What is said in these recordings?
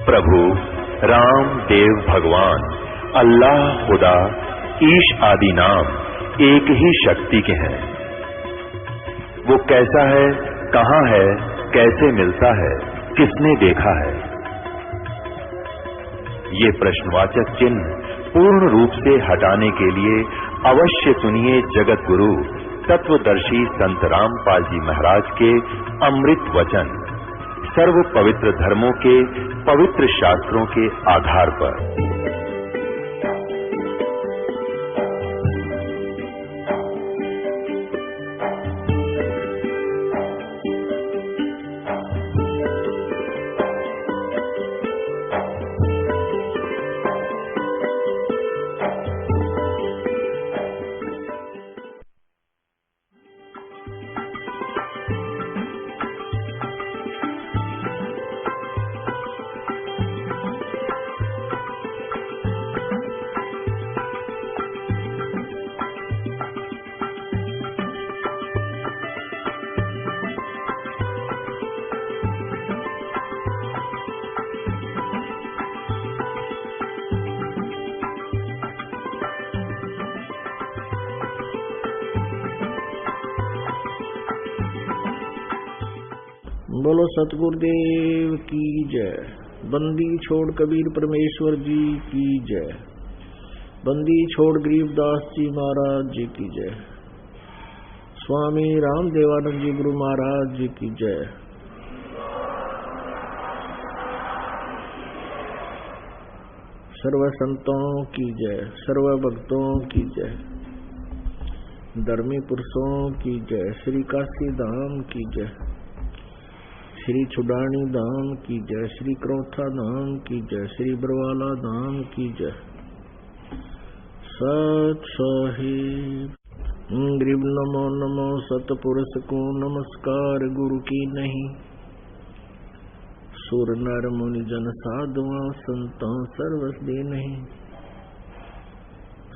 प्रभु राम देव भगवान अल्लाह खुदा ईश आदि नाम एक ही शक्ति के हैं। वो कैसा है, कहां है, कैसे मिलता है, किसने देखा है? ये प्रश्नवाचक चिन्ह पूर्ण रूप से हटाने के लिए अवश्य सुनिए जगत गुरु तत्वदर्शी संत रामपाल जी महाराज के अमृत वचन सर्व पवित्र धर्मों के पवित्र शास्त्रों के आधार पर। बोलो सतगुरुदेव की जय। बंदी छोड़ कबीर परमेश्वर जी की जय। बंदी छोड़ गरीबदास जी महाराज जी की जय। स्वामी रामदेवानंद जी गुरु महाराज जी की जय। सर्व संतों की जय, सर्व भक्तों की जय, धर्मी पुरुषों की जय, श्री काशी धाम की जय, श्री छुडानी धाम की जय, श्री क्रोथा धाम की जय, श्री बरवाला धाम की जय। सत साहिब गरीब नमो नमो सतपुरुष को नमस्कार गुरु की नहीं। सुर नर मुनि जन साधुआ संतों सर्वस दे नहीं।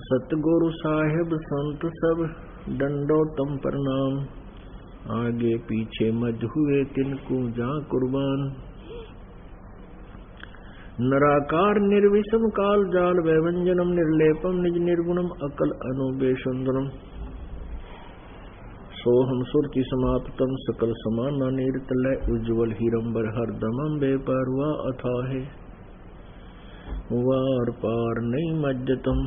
सतगुरु साहिब संत सब दंडोतम प्रणाम। आगे पीछे मज हुए तिनको जा कुर्बान। नराकार निर्विषम काल जाल वैवंजनम निर्लेपम निज निर्गुणम अकल अनुबेशुंदरम। सोहम सुरति समाप्तम सकल समाना नीरतलय उज्ज्वल हीरंबर हरदमम बेपरवा अथाहे वार पार नहीं मज्जतम।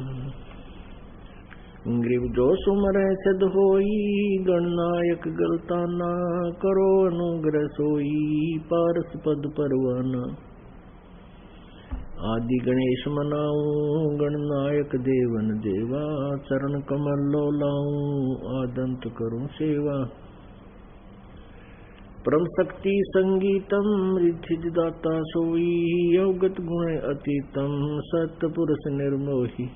ग्रीव जो सुमरै सिद्ध होई गणनायक गलताना। करो अनुग्रह सोई पारस पद परवाना। आदि गणेश मनाऊं गणनायक देवन देवा। चरण कमल लो लाऊं आदंत करूं सेवा। परम शक्ति संगीतम रिद्धि दाता सोई। अवगत गुण अतीतम सत्पुरुष निर्मोही।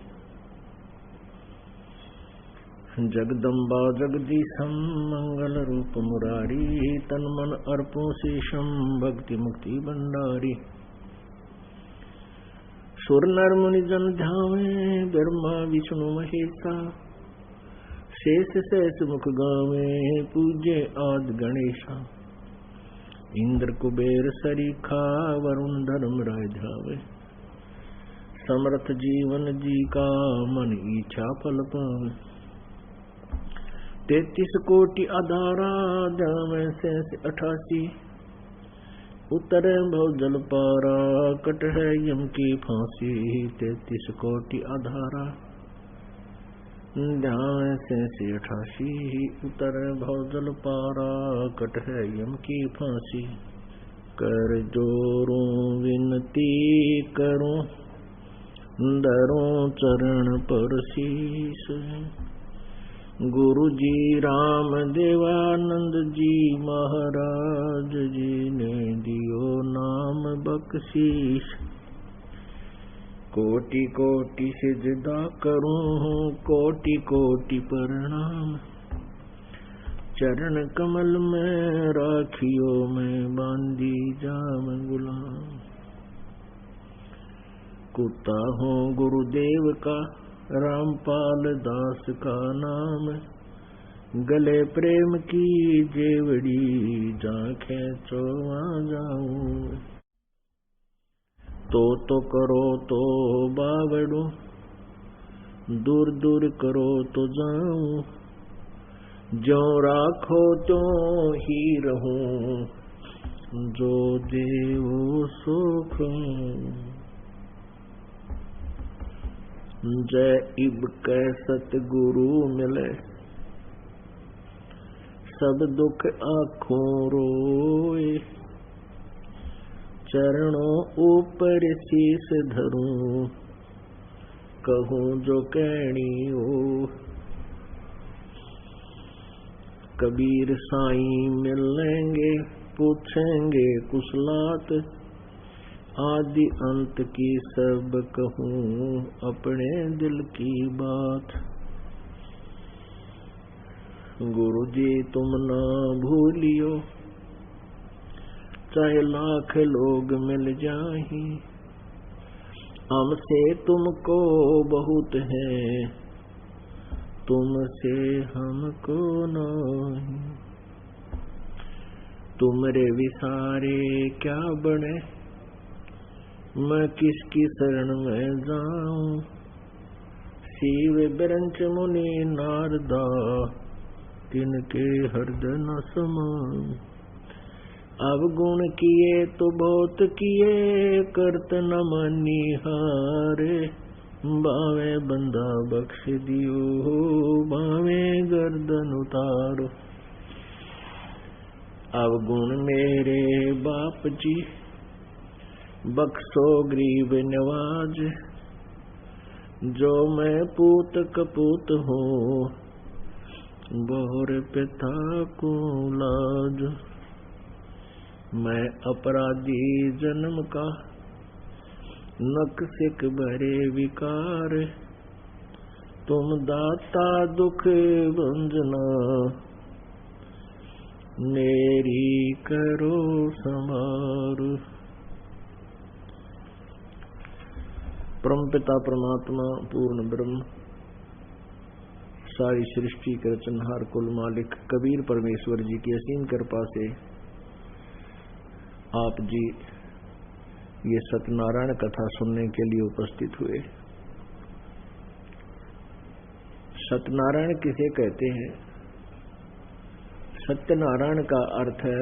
जगदम्बा जगदीशम मंगल रूप मुरारी। तन मन अर्पो शेषम भक्ति मुक्ति भंडारी। सुर नर मुनि जन ध्यावे ब्रह्मा विष्णु महेशा। शेष शेष मुख गावे पूज्य आदि गणेशा। इंद्र कुबेर सरीखा वरुण धर्म राय ध्यावे। समर्थ जीवन जी का मन इच्छा फल पावे। 33 कोटि आधारा जावे शेष 88। उतरे भव जल पारा कट है यम की फांसी। 33 कोटि आधारा जावे शेष 88। उतरे भव जल पारा कट है यम की फांसी। कर जोरों विनती करूं दरों चरण पर शीश। गुरु जी राम देवानंद जी महाराज जी ने दियो नाम बख्शीश। कोटि कोटि सिजदा करूं कोटि कोटि प्रणाम। चरण कमल में राखियो मैं बांधी जाम गुलाम। कुत्ता हूँ गुरुदेव का रामपाल दास का नाम। गले प्रेम की जेवड़ी जांखें चोवा जाऊं। तो करो तो बावड़ू, दूर दूर करो तो जाऊं, जो राखो त्यों ही रहूं, जो देवो सुख। जय इब कै सतगुरु मिले, सब दुख आँखों रोए, चरणों ऊपर शीस धरूं, कहूँ जो कहनी हो। कबीर साईं मिलेंगे, पूछेंगे कुशलात, आदि अंत की सब कहूँ, अपने दिल की बात। गुरु जी तुम ना भूलियो, चाहे लाख लोग मिल जाही, हमसे तुमको बहुत है, तुमसे हमको नहीं। तुमरे विसारे क्या बने, मैं किसकी शरण में जाऊं। शिव बिरंच मुनि नारदा, तिनके हृदय न समाऊं। अवगुण किए तो बहुत किए, करत न मानी हारे। बावे बंदा बख्श दियो, बावे गर्दन उतारो। अवगुण मेरे बाप जी, बख्शो गरीब नवाज। जो मैं पूत कपूत हूँ, बोर पिता को लाज। मैं अपराधी जन्म का, नक्सिक भरे विकार। तुम दाता दुख भंजना, मेरी करो संभार। परमपिता परमात्मा पूर्ण ब्रह्म, सारी सृष्टि के रचनहार कुल मालिक कबीर परमेश्वर जी की असीम कृपा से आप जी ये सत्यनारायण कथा सुनने के लिए उपस्थित हुए। सत्यनारायण किसे कहते हैं? सत्यनारायण का अर्थ है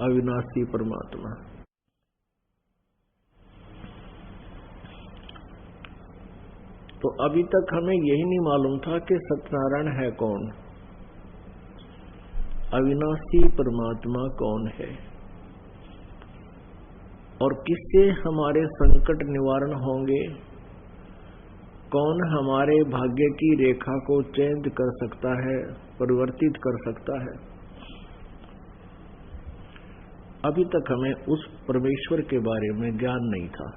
अविनाशी परमात्मा। तो अभी तक हमें यही नहीं मालूम था कि सत्यनारायण है कौन, अविनाशी परमात्मा कौन है, और किससे हमारे संकट निवारण होंगे। कौन हमारे भाग्य की रेखा को चेंज कर सकता है, परिवर्तित कर सकता है। अभी तक हमें उस परमेश्वर के बारे में ज्ञान नहीं था।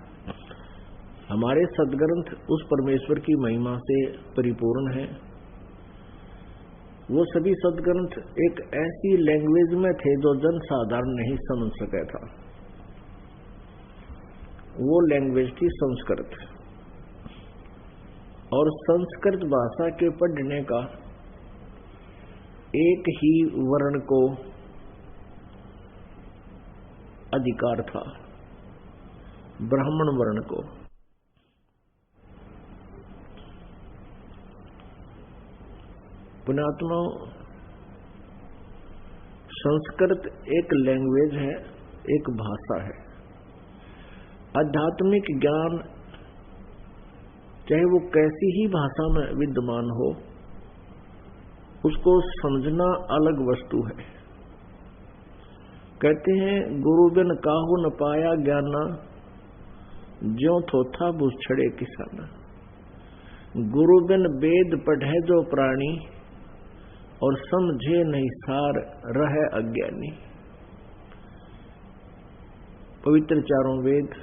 हमारे सद्ग्रंथ उस परमेश्वर की महिमा से परिपूर्ण है। वो सभी सद्ग्रंथ एक ऐसी लैंग्वेज में थे जो जन साधारण नहीं समझ सका था। वो लैंग्वेज थी संस्कृत, और संस्कृत भाषा के पढ़ने का एक ही वर्ण को अधिकार था, ब्राह्मण वर्ण को। पुण्यात्मा, संस्कृत एक लैंग्वेज है, एक भाषा है। आध्यात्मिक ज्ञान चाहे वो कैसी ही भाषा में विद्यमान हो, उसको समझना अलग वस्तु है। कहते हैं गुरु बिन काहू न पाया ज्ञाना, ज्यों थोथा बुछड़े किसाना। गुरु बिन वेद पढ़े जो प्राणी, और समझे नहीं सार रहे अज्ञानी। पवित्र चारों वेद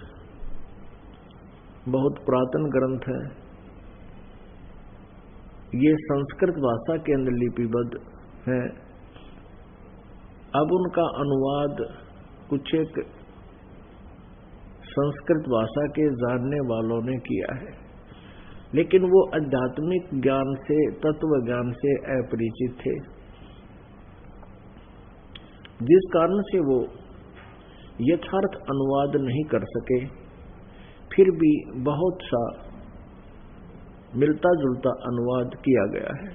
बहुत पुरातन ग्रंथ है। ये संस्कृत भाषा के अंदर लिपिबद्ध है। अब उनका अनुवाद कुछ एक संस्कृत भाषा के जानने वालों ने किया है, लेकिन वो आध्यात्मिक ज्ञान से, तत्व ज्ञान से अपरिचित थे, जिस कारण से वो यथार्थ अनुवाद नहीं कर सके। फिर भी बहुत सा मिलता जुलता अनुवाद किया गया है।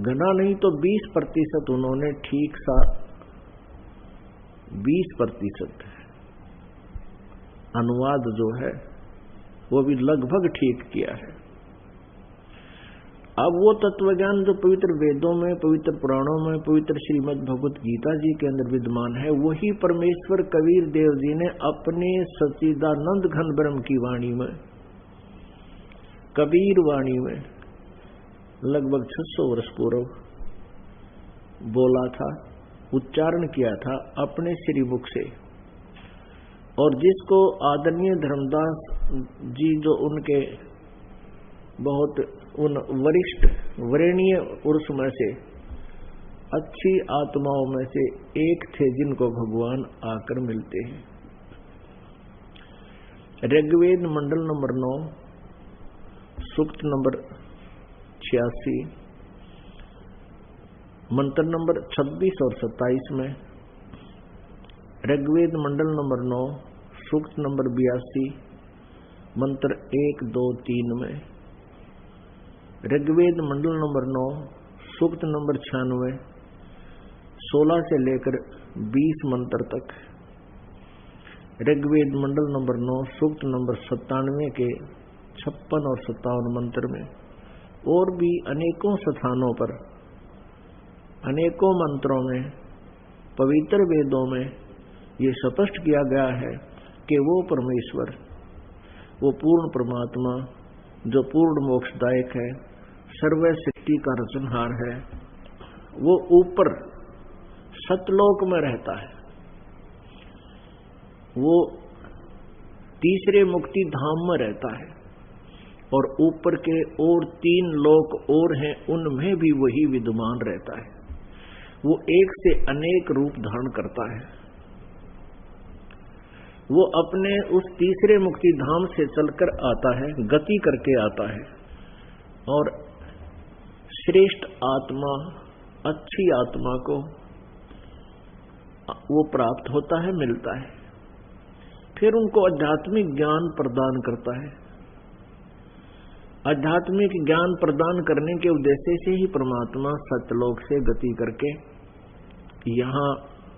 घना नहीं तो 20% उन्होंने ठीक सा 20% अनुवाद जो है वो भी लगभग ठीक किया है। अब वो तत्वज्ञान जो पवित्र वेदों में, पवित्र पुराणों में, पवित्र श्रीमद् भगवत गीता जी के अंदर विद्यमान है, वही परमेश्वर कबीर देव जी ने अपने सच्चिदानंद घन ब्रह्म की वाणी में, कबीर वाणी में लगभग 600 वर्ष पूर्व बोला था, उच्चारण किया था अपने श्रीमुख से। और जिसको आदरणीय धर्मदास जी जो उनके बहुत उन वरिष्ठ वरेण्य पुरुष में से अच्छी आत्माओं में से एक थे, जिनको भगवान आकर मिलते हैं। ऋग्वेद मंडल नंबर 9 सूक्त नंबर 86 मंत्र नंबर 26 और 27 में, ऋग्वेद मंडल नंबर 9 सूक्त नंबर 82 मंत्र 1, 2, 3 में, ऋग्वेद मंडल नंबर 9 सूक्त नंबर 96 16 से लेकर 20 मंत्र तक, ऋग्वेद मंडल नंबर 9 सूक्त नंबर 97 के 56 और 57 मंत्र में, और भी अनेकों स्थानों पर, अनेकों मंत्रों में, पवित्र वेदों में ये स्पष्ट किया गया है कि वो परमेश्वर, वो पूर्ण परमात्मा जो पूर्ण मोक्षदायक है, सर्व सृष्टि का रचनहार है, वो ऊपर सतलोक में रहता है। वो तीसरे मुक्ति धाम में रहता है, और ऊपर के और 3 लोक और हैं, उनमें भी वही विद्यमान रहता है। वो एक से अनेक रूप धारण करता है। वो अपने उस तीसरे मुक्ति धाम से चलकर आता है, गति करके आता है, और श्रेष्ठ आत्मा, अच्छी आत्मा को वो प्राप्त होता है, मिलता है। फिर उनको आध्यात्मिक ज्ञान प्रदान करता है। आध्यात्मिक ज्ञान प्रदान करने के उद्देश्य से ही परमात्मा सतलोक से गति करके यहाँ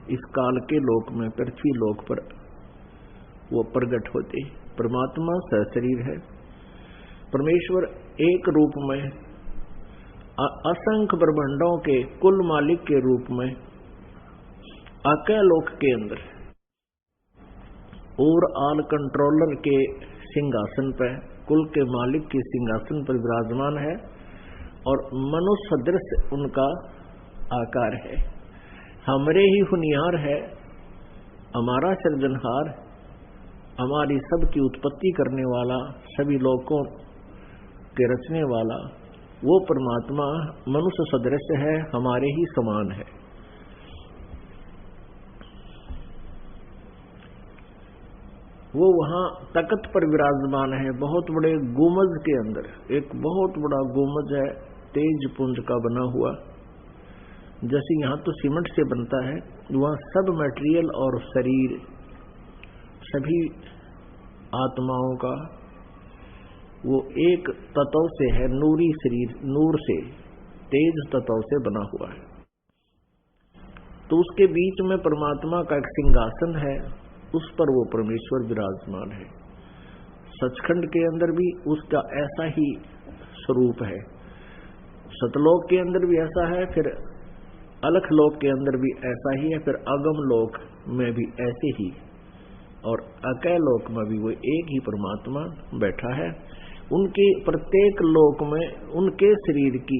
इस काल के लोक में, पृथ्वी लोक पर वो प्रकट होते। परमात्मा सशरीर है। परमेश्वर एक रूप में असंख्य ब्रह्मांडों के कुल मालिक के रूप में आकालोक के अंदर और ऑल कंट्रोलर के सिंहासन पर, कुल के मालिक के सिंहासन पर विराजमान है, और मनुष्य सदृश उनका आकार है। हमरे ही हुनियार है, हमारा सृजनहार, हमारी सबकी उत्पत्ति करने वाला, सभी लोगों के रचने वाला, वो परमात्मा मनुष्य सदृश है, हमारे ही समान है। वो वहां तख्त पर विराजमान है, बहुत बड़े गुंबद के अंदर। एक बहुत बड़ा गुंबद है, तेज पुंज का बना हुआ। जैसे यहाँ तो सीमेंट से बनता है, वहाँ सब मटेरियल और शरीर सभी आत्माओं का वो एक तत्व से है, नूरी शरीर, नूर से, तेज तत्व से बना हुआ है। तो उसके बीच में परमात्मा का एक सिंहासन है, उस पर वो परमेश्वर विराजमान है। सचखंड के अंदर भी उसका ऐसा ही स्वरूप है, सतलोक के अंदर भी ऐसा है, फिर अलख लोक के अंदर भी ऐसा ही है, फिर अगम लोक में भी ऐसे ही, और अकय लोक में भी वो एक ही परमात्मा बैठा है। उनके प्रत्येक लोक में उनके शरीर की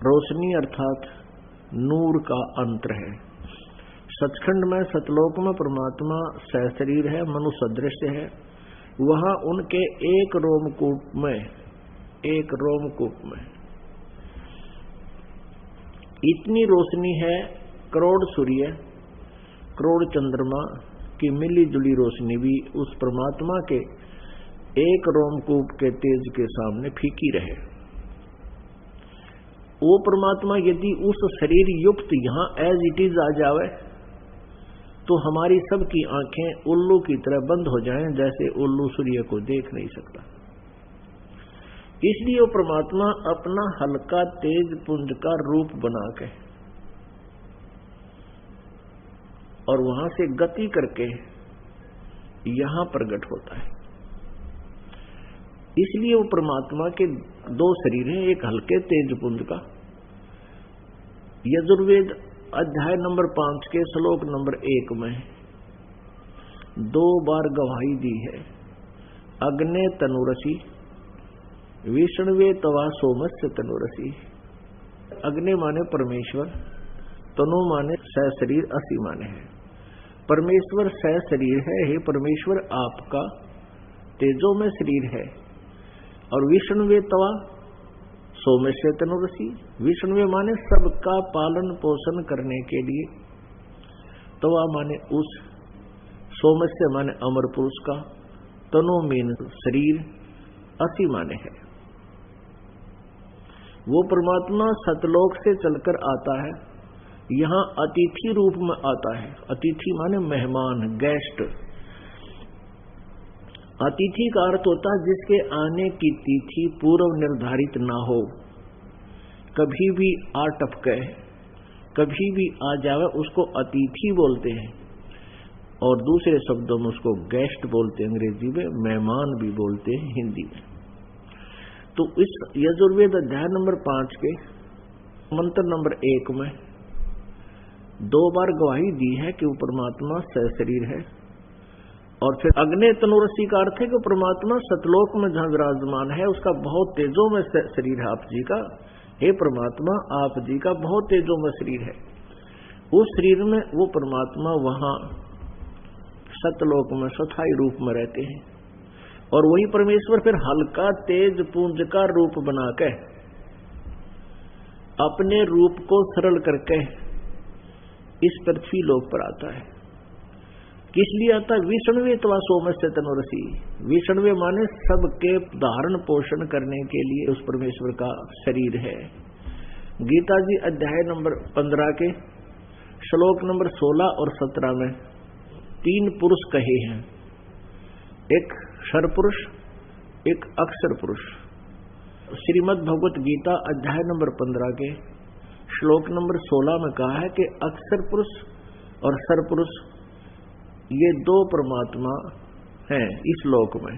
रोशनी अर्थात नूर का अंतर है। सचखंड में, सतलोक में परमात्मा सहशरीर है, मनुष्य सदृश है। वहां उनके एक रोमकूप में इतनी रोशनी है, करोड़ सूर्य, करोड़ चंद्रमा की मिली जुली रोशनी भी उस परमात्मा के एक रोमकूप के तेज के सामने फीकी रहे। वो परमात्मा यदि उस शरीर युक्त यहाँ एज इट इज आ जावे तो हमारी सबकी आंखें उल्लू की तरह बंद हो जाएं, जैसे उल्लू सूर्य को देख नहीं सकता। इसलिए वो परमात्मा अपना हल्का तेज पुंज का रूप बना के और वहां से गति करके यहां प्रकट होता है। इसलिए वो परमात्मा के दो शरीर हैं, एक हल्के तेज पुंज का। यजुर्वेद अध्याय नंबर 5 के श्लोक नंबर 1 में 2 बार गवाही दी है, अग्ने तनुरसी विष्णुवे तवा सोमस्य तनुरसी। अग्नि माने परमेश्वर, तनु माने सहशरीर, असी माने है परमेश्वर सहशरीर है। हे परमेश्वर आपका तेजो में शरीर है। और विष्णुवे तवा सोमस्य तनुरसी, विष्णुवे माने सबका पालन पोषण करने के लिए, तवा माने उस, सोमस्य माने अमर पुरुष का, तनु मीन शरीर, असी माने है। वो परमात्मा सतलोक से चलकर आता है, यहां अतिथि रूप में आता है। अतिथि माने मेहमान, गेस्ट। अतिथि का अर्थ होता है जिसके आने की तिथि पूर्व निर्धारित ना हो, कभी भी आ टपके, कभी भी आ जावे, उसको अतिथि बोलते हैं। और दूसरे शब्दों में उसको गेस्ट बोलते हैं, अंग्रेजी में मेहमान भी बोलते हैं, हिंदी में। तो इस यजुर्वेद अध्याय नंबर 5 के मंत्र नंबर 1 में 2 बार गवाही दी है कि वो परमात्मा सहशरीर है। और फिर अग्नि तनुरसी का अर्थ है कि परमात्मा सतलोक में जहां विराजमान है, उसका बहुत तेजो में शरीर है आप जी का। हे परमात्मा आप जी का बहुत तेजो में शरीर है। उस शरीर में वो परमात्मा वहां सतलोक में स्थायी रूप में रहते हैं। और वही परमेश्वर फिर हल्का तेज पुंज का रूप बनाकर अपने रूप को सरल करके इस पृथ्वी लोक पर आता है। किस लिए आता है? विष्णुवे तवा सोमस्य तनुरसी। विष्णुवे माने सबके धारण पोषण करने के लिए उस परमेश्वर का शरीर है। गीता जी अध्याय नंबर 15 के श्लोक नंबर 16 और 17 में 3 पुरुष कहे हैं, एक क्षर पुरुष, एक अक्षर पुरुष। श्रीमद् भगवत गीता अध्याय नंबर 15 के श्लोक नंबर 16 में कहा है कि अक्षर पुरुष और क्षर पुरुष ये 2 परमात्मा हैं इस लोक में।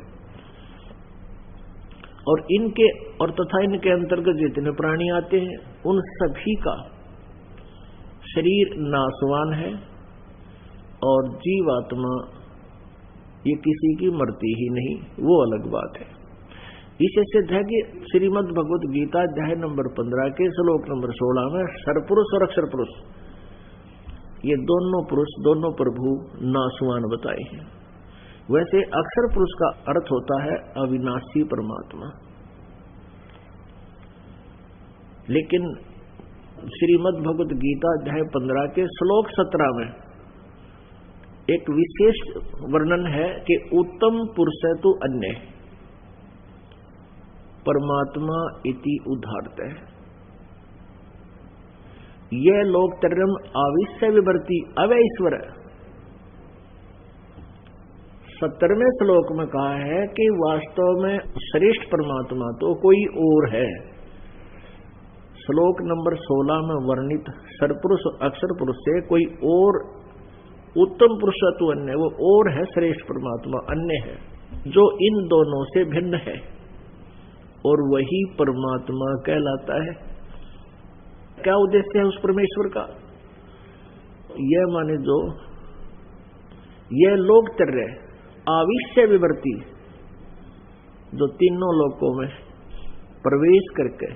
और इनके और तथा इनके अंतर्गत जितने प्राणी आते हैं उन सभी का शरीर नाशवान है और जीवात्मा ये किसी की मरती ही नहीं, वो अलग बात है। इसे सिद्ध है कि श्रीमद् भगवत गीता अध्याय नंबर 15 के श्लोक नंबर 16 में क्षरपुरुष और अक्षर पुरुष ये दोनों पुरुष, दोनों प्रभु नाशवान बताए हैं। वैसे अक्षर पुरुष का अर्थ होता है अविनाशी परमात्मा, लेकिन श्रीमद् भगवत गीता अध्याय 15 के श्लोक 17 में एक विशेष वर्णन है कि उत्तम पुरुष तो अन्य परमात्मा इति उदाहरत है। यह लोकतरम आविश्य विवर्ती अवैश्वर। 17वें श्लोक में कहा है कि वास्तव में श्रेष्ठ परमात्मा तो कोई और है। श्लोक नंबर 16 में वर्णित सरपुरुष अक्षर पुरुष से कोई और उत्तम पुरुषत्व अन्य, वो और है श्रेष्ठ परमात्मा अन्य है जो इन दोनों से भिन्न है, और वही परमात्मा कहलाता है। क्या उद्देश्य है उस परमेश्वर का? यह माने जो यह लोकचर्य आविश्य विवर्ती, जो तीनों लोकों में प्रवेश करके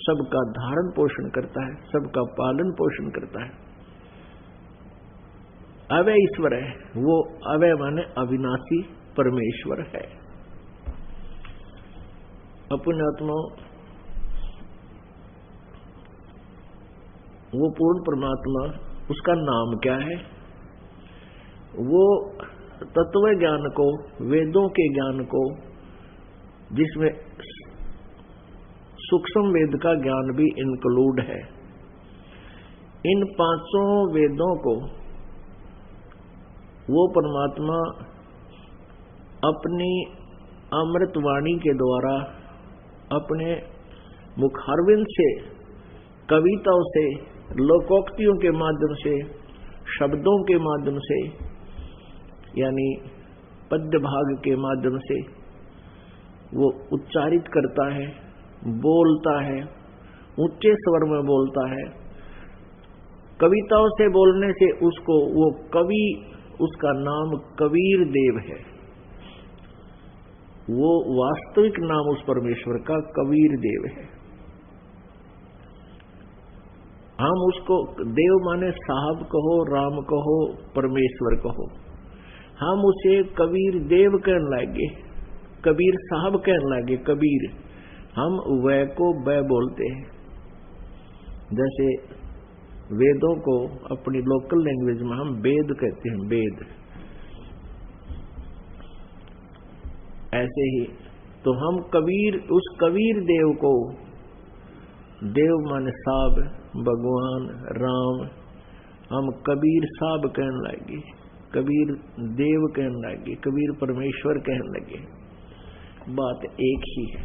सबका धारण पोषण करता है, सबका पालन पोषण करता है, अवय ईश्वर है। वो अवय माने अविनाशी परमेश्वर है। अपने आत्मा वो पूर्ण परमात्मा, उसका नाम क्या है? वो तत्व ज्ञान को, वेदों के ज्ञान को, जिसमें सूक्ष्म वेद का ज्ञान भी इंक्लूड है, इन 5 वेदों को वो परमात्मा अपनी अमृत वाणी के द्वारा, अपने मुखारविंद से, कविताओं से, लोकोक्तियों के माध्यम से, शब्दों के माध्यम से, यानी पद्य भाग के माध्यम से वो उच्चारित करता है, बोलता है, ऊंचे स्वर में बोलता है। कविताओं से बोलने से उसको वो कवि, उसका नाम कबीर देव है। वो वास्तविक नाम उस परमेश्वर का कबीर देव है। हम उसको देव माने साहब कहो, राम कहो, परमेश्वर कहो, हम उसे कबीर देव कहने लगे, कबीर साहब कहने लगे। कबीर, हम वै को बै बोलते हैं। जैसे वेदों को अपनी लोकल लैंग्वेज में हम वेद कहते हैं, वेद। ऐसे ही तो हम कबीर, उस कबीर देव को, देव माने साहब, भगवान राम, हम कबीर साहब कहने लगे, कबीर देव कहने लगे, कबीर परमेश्वर कहने लगे। बात एक ही है।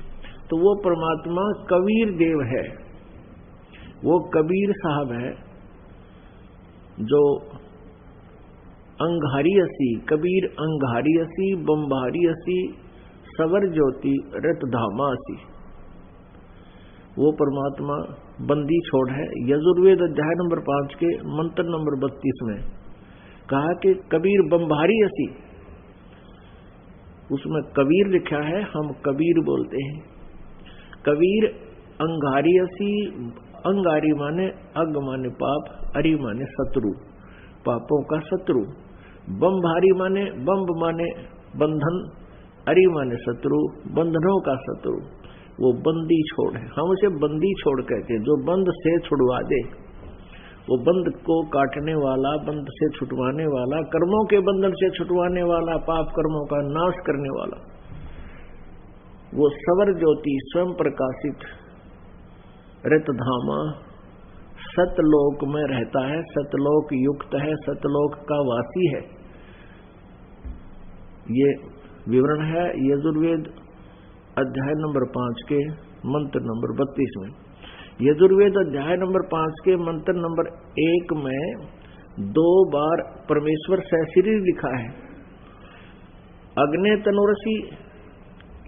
तो वो परमात्मा कबीर देव है, वो कबीर साहब है जो अंगारी असी, कबीर अंगारी असी, बम्बारी असी, सवर ज्योति रत धामा असी। वो परमात्मा बंदी छोड़ है। यजुर्वेद अध्याय नंबर 5 के मंत्र नंबर 32 में कहा कि कबीर बम्बारी असी, उसमें कबीर लिखा है, हम कबीर बोलते हैं। कबीर अंगारी असी, अंगारी माने अग माने पाप, अरि माने शत्रु, पापों का शत्रु। बम्भारी माने बम्ब माने बंधन, अरि माने शत्रु, बंधनों का शत्रु। वो बंदी छोड़ है, हम उसे बंदी छोड़ कहते हैं। जो बंद से छुड़वा दे, वो बंद को काटने वाला, बंद से छुटवाने वाला, कर्मों के बंधन से छुटवाने वाला, पाप कर्मों का नाश करने वाला। वो सवर ज्योति, स्वयं प्रकाशित रतधामा, सतलोक में रहता है, सतलोक युक्त है, सतलोक का वासी है। ये विवरण है यजुर्वेद अध्याय नंबर 5 के मंत्र नंबर 32 में। यजुर्वेद अध्याय नंबर 5 के मंत्र नंबर 1 में 2 बार परमेश्वर सहशरीर लिखा है। अग्ने तनुरसी,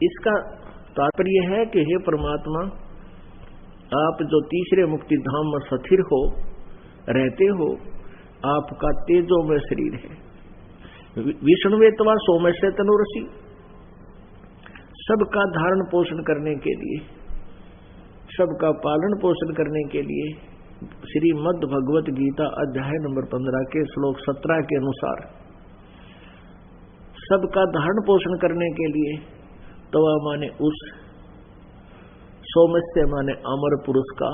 इसका तात्पर्य है कि हे परमात्मा, आप जो तीसरे मुक्ति धाम में स्थिर हो, रहते हो, आपका तेजो में शरीर है। विष्णुवेतवा सोमे से तनुरसी, सबका धारण पोषण करने के लिए, सबका पालन पोषण करने के लिए श्रीमद् भगवत गीता अध्याय नंबर 15 के श्लोक 17 के अनुसार सबका धारण पोषण करने के लिए तवा माने उस, सौमस्य माने अमर पुरुष का,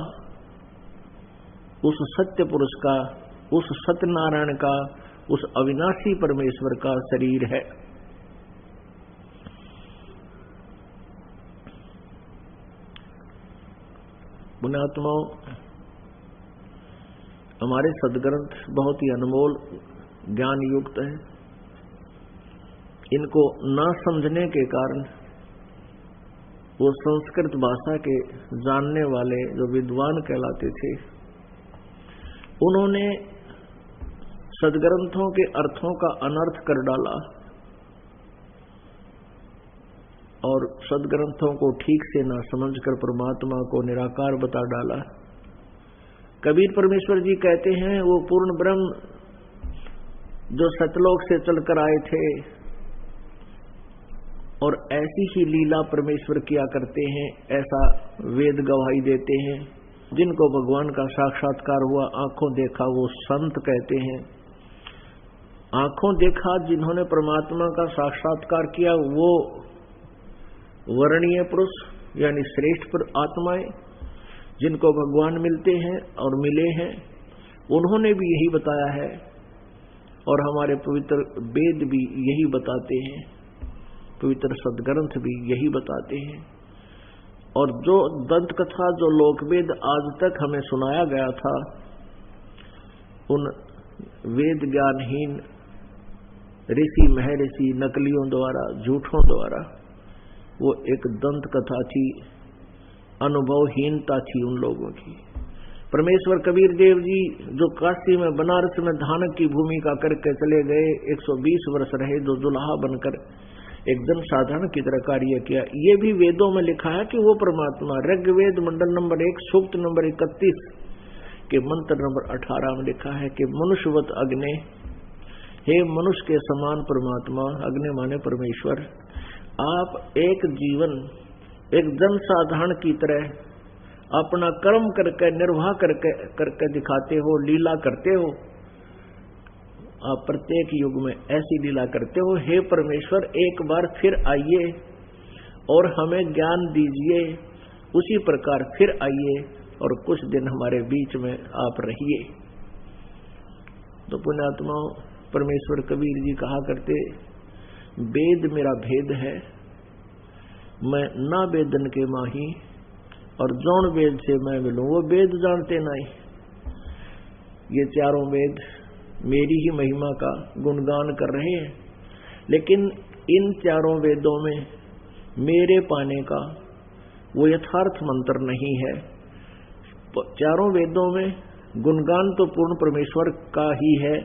उस सत्य पुरुष का, उस सत्यनारायण का, उस अविनाशी परमेश्वर का शरीर है। पुण्यात्माओं, हमारे सदग्रंथ बहुत ही अनमोल ज्ञान युक्त है। इनको ना समझने के कारण वो संस्कृत भाषा के जानने वाले जो विद्वान कहलाते थे, उन्होंने सदग्रंथों के अर्थों का अनर्थ कर डाला और सदग्रंथों को ठीक से न समझकर परमात्मा को निराकार बता डाला। कबीर परमेश्वर जी कहते हैं, वो पूर्ण ब्रह्म जो सतलोक से चलकर आए थे और ऐसी ही लीला परमेश्वर किया करते हैं, ऐसा वेद गवाही देते हैं। जिनको भगवान का साक्षात्कार हुआ, आंखों देखा, वो संत कहते हैं। आंखों देखा जिन्होंने परमात्मा का साक्षात्कार किया, वो वर्णीय पुरुष यानी श्रेष्ठ आत्माएं जिनको भगवान मिलते हैं और मिले हैं, उन्होंने भी यही बताया है और हमारे पवित्र वेद भी यही बताते हैं, पवित्र सदग्रंथ भी यही बताते हैं। और जो दंत कथा, जो लोकवेद आज तक हमें सुनाया गया था, उन वेद ज्ञानहीन ऋषि महर्षि नकलियों द्वारा, झूठों द्वारा, वो एक दंत कथा थी, अनुभवहीनता थी उन लोगों की। परमेश्वर कबीर देव जी जो काशी में बनारस में धानक की भूमिका करके चले गए, 120 वर्ष रहे, जो दुल्हा बनकर एक जन साधारण की तरह कार्य किया। ये भी वेदों में लिखा है कि वो परमात्मा, ऋग्वेद मंडल नंबर 1 सूक्त नंबर 31 के मंत्र नंबर 18 में लिखा है कि मनुष्यवत अग्नि, हे मनुष्य के समान परमात्मा, अग्नि माने परमेश्वर, आप एक जीवन एक जन साधारण की तरह अपना कर्म करके निर्वाह करके दिखाते हो, लीला करते हो। आप प्रत्येक युग में ऐसी लीला करते हो। हे परमेश्वर, एक बार फिर आइए और हमें ज्ञान दीजिए, उसी प्रकार फिर आइए और कुछ दिन हमारे बीच में आप रहिए। तो पुण्यात्माओं, परमेश्वर कबीर जी कहा करते, वेद मेरा भेद है, मैं ना वेदन के माही, और जौन वेद से मैं मिलूं वो वेद जानते नहीं। ये चारों वेद मेरी ही महिमा का गुणगान कर रहे हैं, लेकिन इन चारों वेदों में मेरे पाने का वो यथार्थ मंत्र नहीं है। चारों वेदों में गुणगान तो पूर्ण परमेश्वर का ही है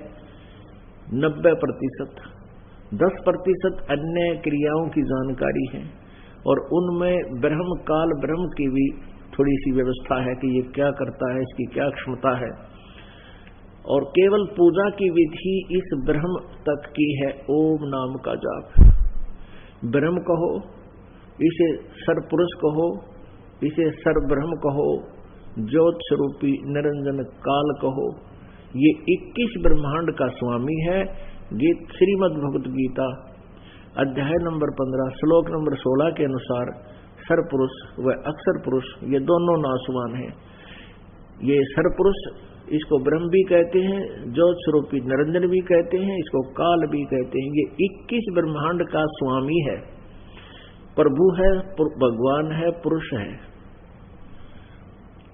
90%, 10% अन्य क्रियाओं की जानकारी है, और उनमें ब्रह्म काल ब्रह्म की भी थोड़ी सी व्यवस्था है कि ये क्या करता है, इसकी क्या क्षमता है। और केवल पूजा की विधि इस ब्रह्म तक की है, ओम नाम का जाप। ब्रह्म कहो, इसे सर्वपुरुष कहो, इसे सर्वब्रह्म कहो, ज्योत स्वरूपी निरंजन काल कहो। ये 21 ब्रह्मांड का स्वामी है। श्रीमद् भगवत गीता अध्याय नंबर 15 श्लोक नंबर 16 के अनुसार सर्वपुरुष व अक्षर पुरुष ये दोनों नासवान हैं। ये सर्वपुरुष इसको ब्रह्म भी कहते हैं, ज्योत स्वरूपी निरंजन भी कहते हैं, इसको काल भी कहते हैं। ये 21 ब्रह्मांड का स्वामी है, प्रभु है, भगवान है, पुरुष है।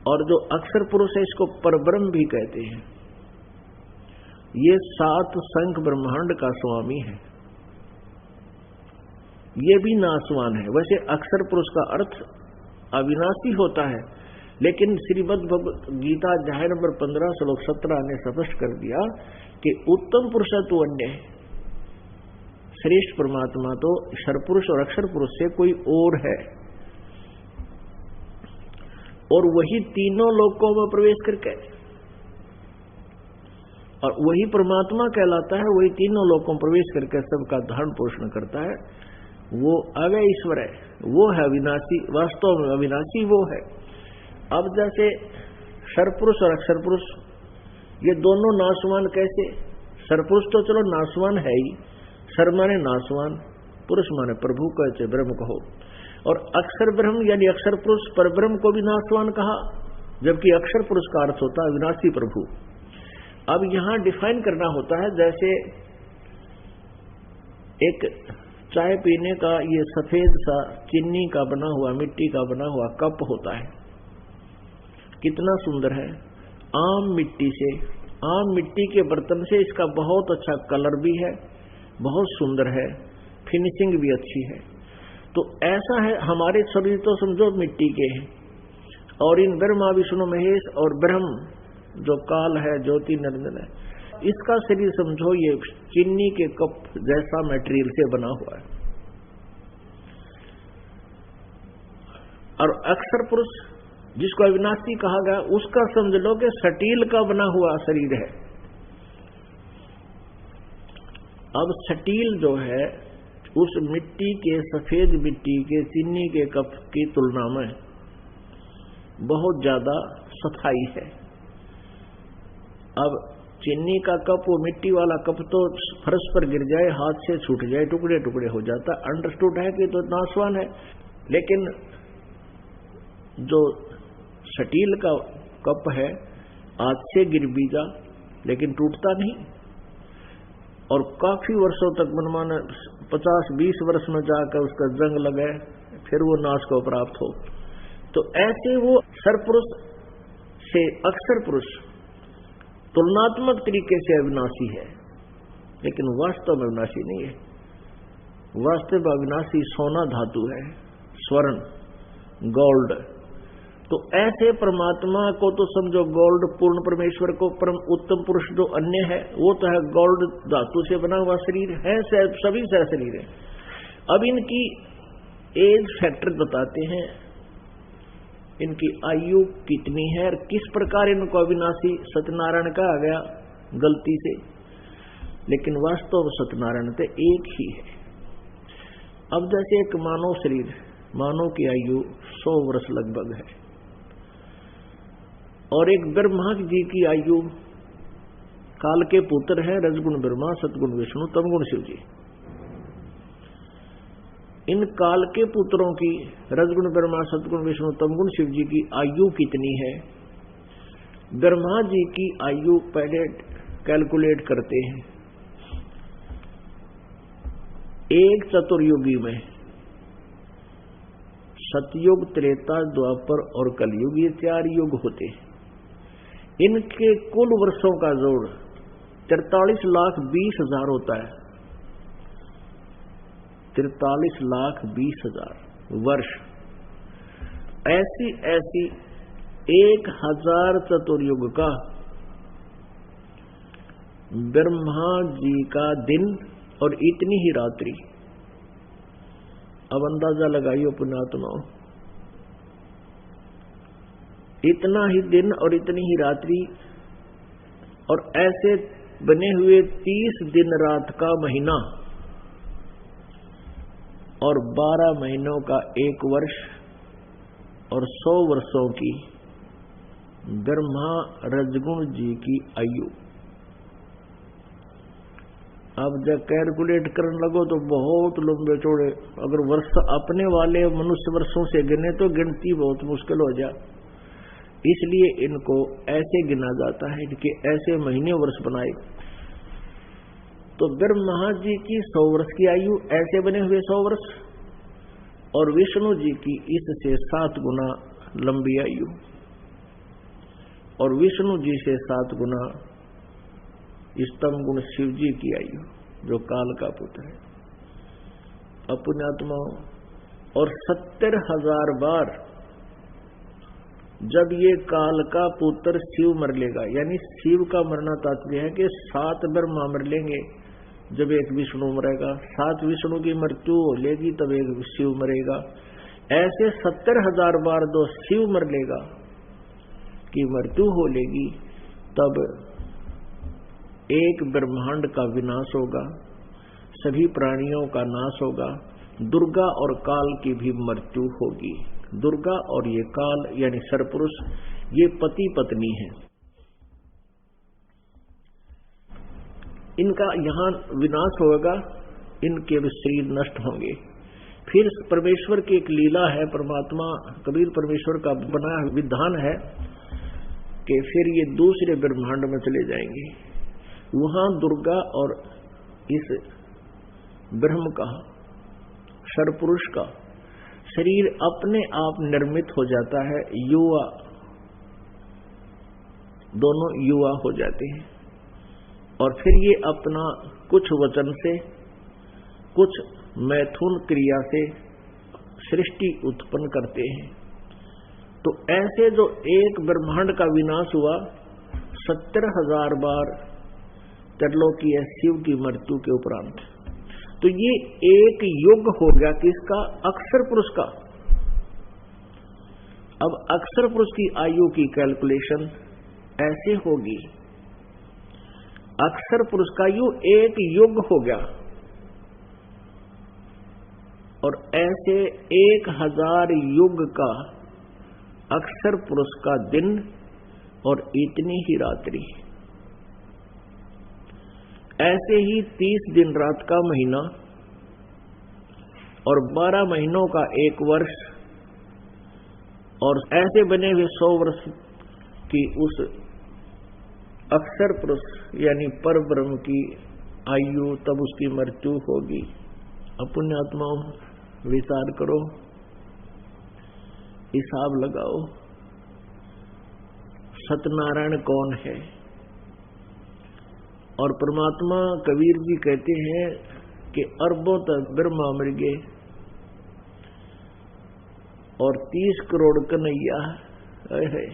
और जो अक्षर पुरुष है इसको परब्रह्म भी कहते हैं। ये 7 संख ब्रह्मांड का स्वामी है, ये भी नासवान है। वैसे अक्षर पुरुष का अर्थ अविनाशी होता है, लेकिन श्रीमद् भगवत गीता अध्याय नंबर 15 श्लोक 17 ने स्पष्ट कर दिया कि उत्तम पुरुष तो अन्य है, श्रेष्ठ परमात्मा तो सर्वपुरुष और अक्षर पुरुष से कोई और है, और वही तीनों लोकों में प्रवेश करके, और वही परमात्मा कहलाता है, वही तीनों लोकों में प्रवेश करके सबका धारण पोषण करता है। वो अव्यय ईश्वर है, वो है अविनाशी, वास्तव में अविनाशी वो है। अब जैसे सर्वपुरुष और अक्षर पुरुष ये दोनों नासवान कैसे? सर्वपुरुष तो चलो नासवान है ही, सर्व माने नासवान, पुरुष माने प्रभु कहते ब्रह्म कहो, और अक्षर ब्रह्म यानी अक्षर पुरुष पर ब्रह्म को भी नासवान कहा, जबकि अक्षर पुरुष का अर्थ होता है अविनाशी प्रभु। अब यहां डिफाइन करना होता है, जैसे एक चाय पीने का ये सफेद सा चीनी का बना हुआ, मिट्टी का बना हुआ कप होता है, कितना सुंदर है। आम मिट्टी से, आम मिट्टी के बर्तन से इसका बहुत अच्छा कलर भी है, बहुत सुंदर है, फिनिशिंग भी अच्छी है। तो ऐसा है हमारे शरीर तो समझो मिट्टी के हैं, और इन ब्रह्मा विष्णु महेश और ब्रह्म जो काल है, ज्योति निरंजन है, इसका शरीर समझो ये चीनी के कप जैसा मटेरियल से बना हुआ है। और अक्षर पुरुष जिसको अविनाशी कहा गया, उसका समझ लो कि स्टील का बना हुआ शरीर है। अब स्टील जो है उस मिट्टी के, सफेद मिट्टी के चीनी के कप की तुलना में बहुत ज्यादा सफाई है। अब चीनी का कप, वो मिट्टी वाला कप तो फर्श पर गिर जाए, हाथ से छूट जाए, टुकड़े टुकड़े हो जाता, अंडरस्टूड है कि तो नासवान है। लेकिन जो स्टील का कप है, हाथ से गिर भी जा लेकिन टूटता नहीं, और काफी वर्षों तक मनमाना 50-20 वर्ष में जाकर उसका जंग लगे, फिर वो नाश को प्राप्त हो। तो ऐसे वो सर्वपुरुष से अक्षर पुरुष तुलनात्मक तरीके से अविनाशी है। लेकिन वास्तव में अविनाशी नहीं है। वास्तव में अविनाशी सोना धातु है, स्वर्ण, गोल्ड। तो ऐसे परमात्मा को तो समझो गोल्ड, पूर्ण परमेश्वर को परम उत्तम पुरुष जो अन्य है वो तो है गोल्ड धातु से बना हुआ शरीर है, सभी सह शरीर है। अब इनकी एज फैक्टर बताते हैं, इनकी आयु कितनी है और किस प्रकार इनको अविनाशी सत्यनारायण कहा गया गलती से, लेकिन वास्तव सत्यनारायण तो एक ही है। अब जैसे एक मानव शरीर, मानव की आयु 100 वर्ष लगभग है, और एक ब्रह्मा जी की आयु, काल के पुत्र है रजगुण ब्रह्मा, सतगुण विष्णु, तमगुण शिव जी। इन काल के पुत्रों की, रजगुण ब्रह्मा, सतगुण विष्णु, तमगुण शिव जी की आयु कितनी है? ब्रह्मा जी की आयु पहले कैलकुलेट करते हैं। एक चतुर्युगी में, सतयुग, त्रेता, द्वापर और कलयुग, ये 4 युग होते हैं। इनके कुल वर्षों का जोड़ 43,20,000 होता है। 43,20,000 वर्ष। ऐसी 1000 चतुर्युग का ब्रह्मा जी का दिन और इतनी ही रात्रि। अब अंदाजा लगाइयो पुण्यात्माओं, इतना ही दिन और इतनी ही रात्रि, और ऐसे बने हुए 30 दिन रात का महीना और 12 महीनों का 1 वर्ष और 100 वर्षों की ब्रह्मा रजगुण जी की आयु। अब जब कैलकुलेट करने लगो तो बहुत लंबे चौड़े, अगर वर्ष अपने वाले मनुष्य वर्षों से गिने तो गिनती बहुत मुश्किल हो जाए, इसलिए इनको ऐसे गिना जाता है कि ऐसे महीने वर्ष बनाए। तो ब्रह्मा जी की 100 वर्ष की आयु, ऐसे बने हुए 100 वर्ष, और विष्णु जी की इससे 7 गुना लंबी आयु, और विष्णु जी से 7 गुना स्तम गुण शिव जी की आयु, जो काल का पुत्र है। पुण्यात्माओं, और 70,000 बार जब ये काल का पुत्र शिव मर लेगा, यानी शिव का मरना तात्पर्य है कि 7 ब्रह्मा मर लेंगे जब एक विष्णु मरेगा, 7 विष्णु की मृत्यु हो लेगी तब एक शिव मरेगा। ऐसे 70,000 बार दो शिव मर लेगा की मृत्यु हो लेगी, तब एक ब्रह्मांड का विनाश होगा, सभी प्राणियों का नाश होगा, दुर्गा और काल की भी मृत्यु होगी। दुर्गा और ये काल यानी सरपुरुष, ये पति पत्नी हैं। इनका यहां विनाश होगा, इनके भी शरीर नष्ट होंगे। फिर परमेश्वर की एक लीला है, परमात्मा कबीर परमेश्वर का बनाया विधान है कि फिर ये दूसरे ब्रह्मांड में चले जाएंगे। वहां दुर्गा और इस ब्रह्म का, सरपुरुष का शरीर अपने आप निर्मित हो जाता है, युवा, दोनों युवा हो जाते हैं, और फिर ये अपना कुछ वचन से, कुछ मैथुन क्रिया से सृष्टि उत्पन्न करते हैं। तो ऐसे जो एक ब्रह्मांड का विनाश हुआ 70,000 बार त्रिलोकीय शिव की मृत्यु के उपरांत, तो ये एक युग हो गया किसका? अक्षर पुरुष का। अब अक्षर पुरुष की आयु की कैलकुलेशन ऐसे होगी, अक्षर पुरुष का एक युग हो गया, और ऐसे 1000 युग का अक्षर पुरुष का दिन और इतनी ही रात्रि। ऐसे ही 30 दिन रात का महीना और 12 महीनों का 1 वर्ष, और ऐसे बने हुए 100 वर्ष की उस अक्षर पुरुष यानी पर ब्रह्म की आयु, तब उसकी मृत्यु होगी। पुण्यात्माओं, विचार करो, हिसाब लगाओ, सत्यनारायण कौन है? और परमात्मा कबीर जी कहते हैं कि अरबों तक ब्रह्मा मर गए और 30 करोड़ कन्हैया है,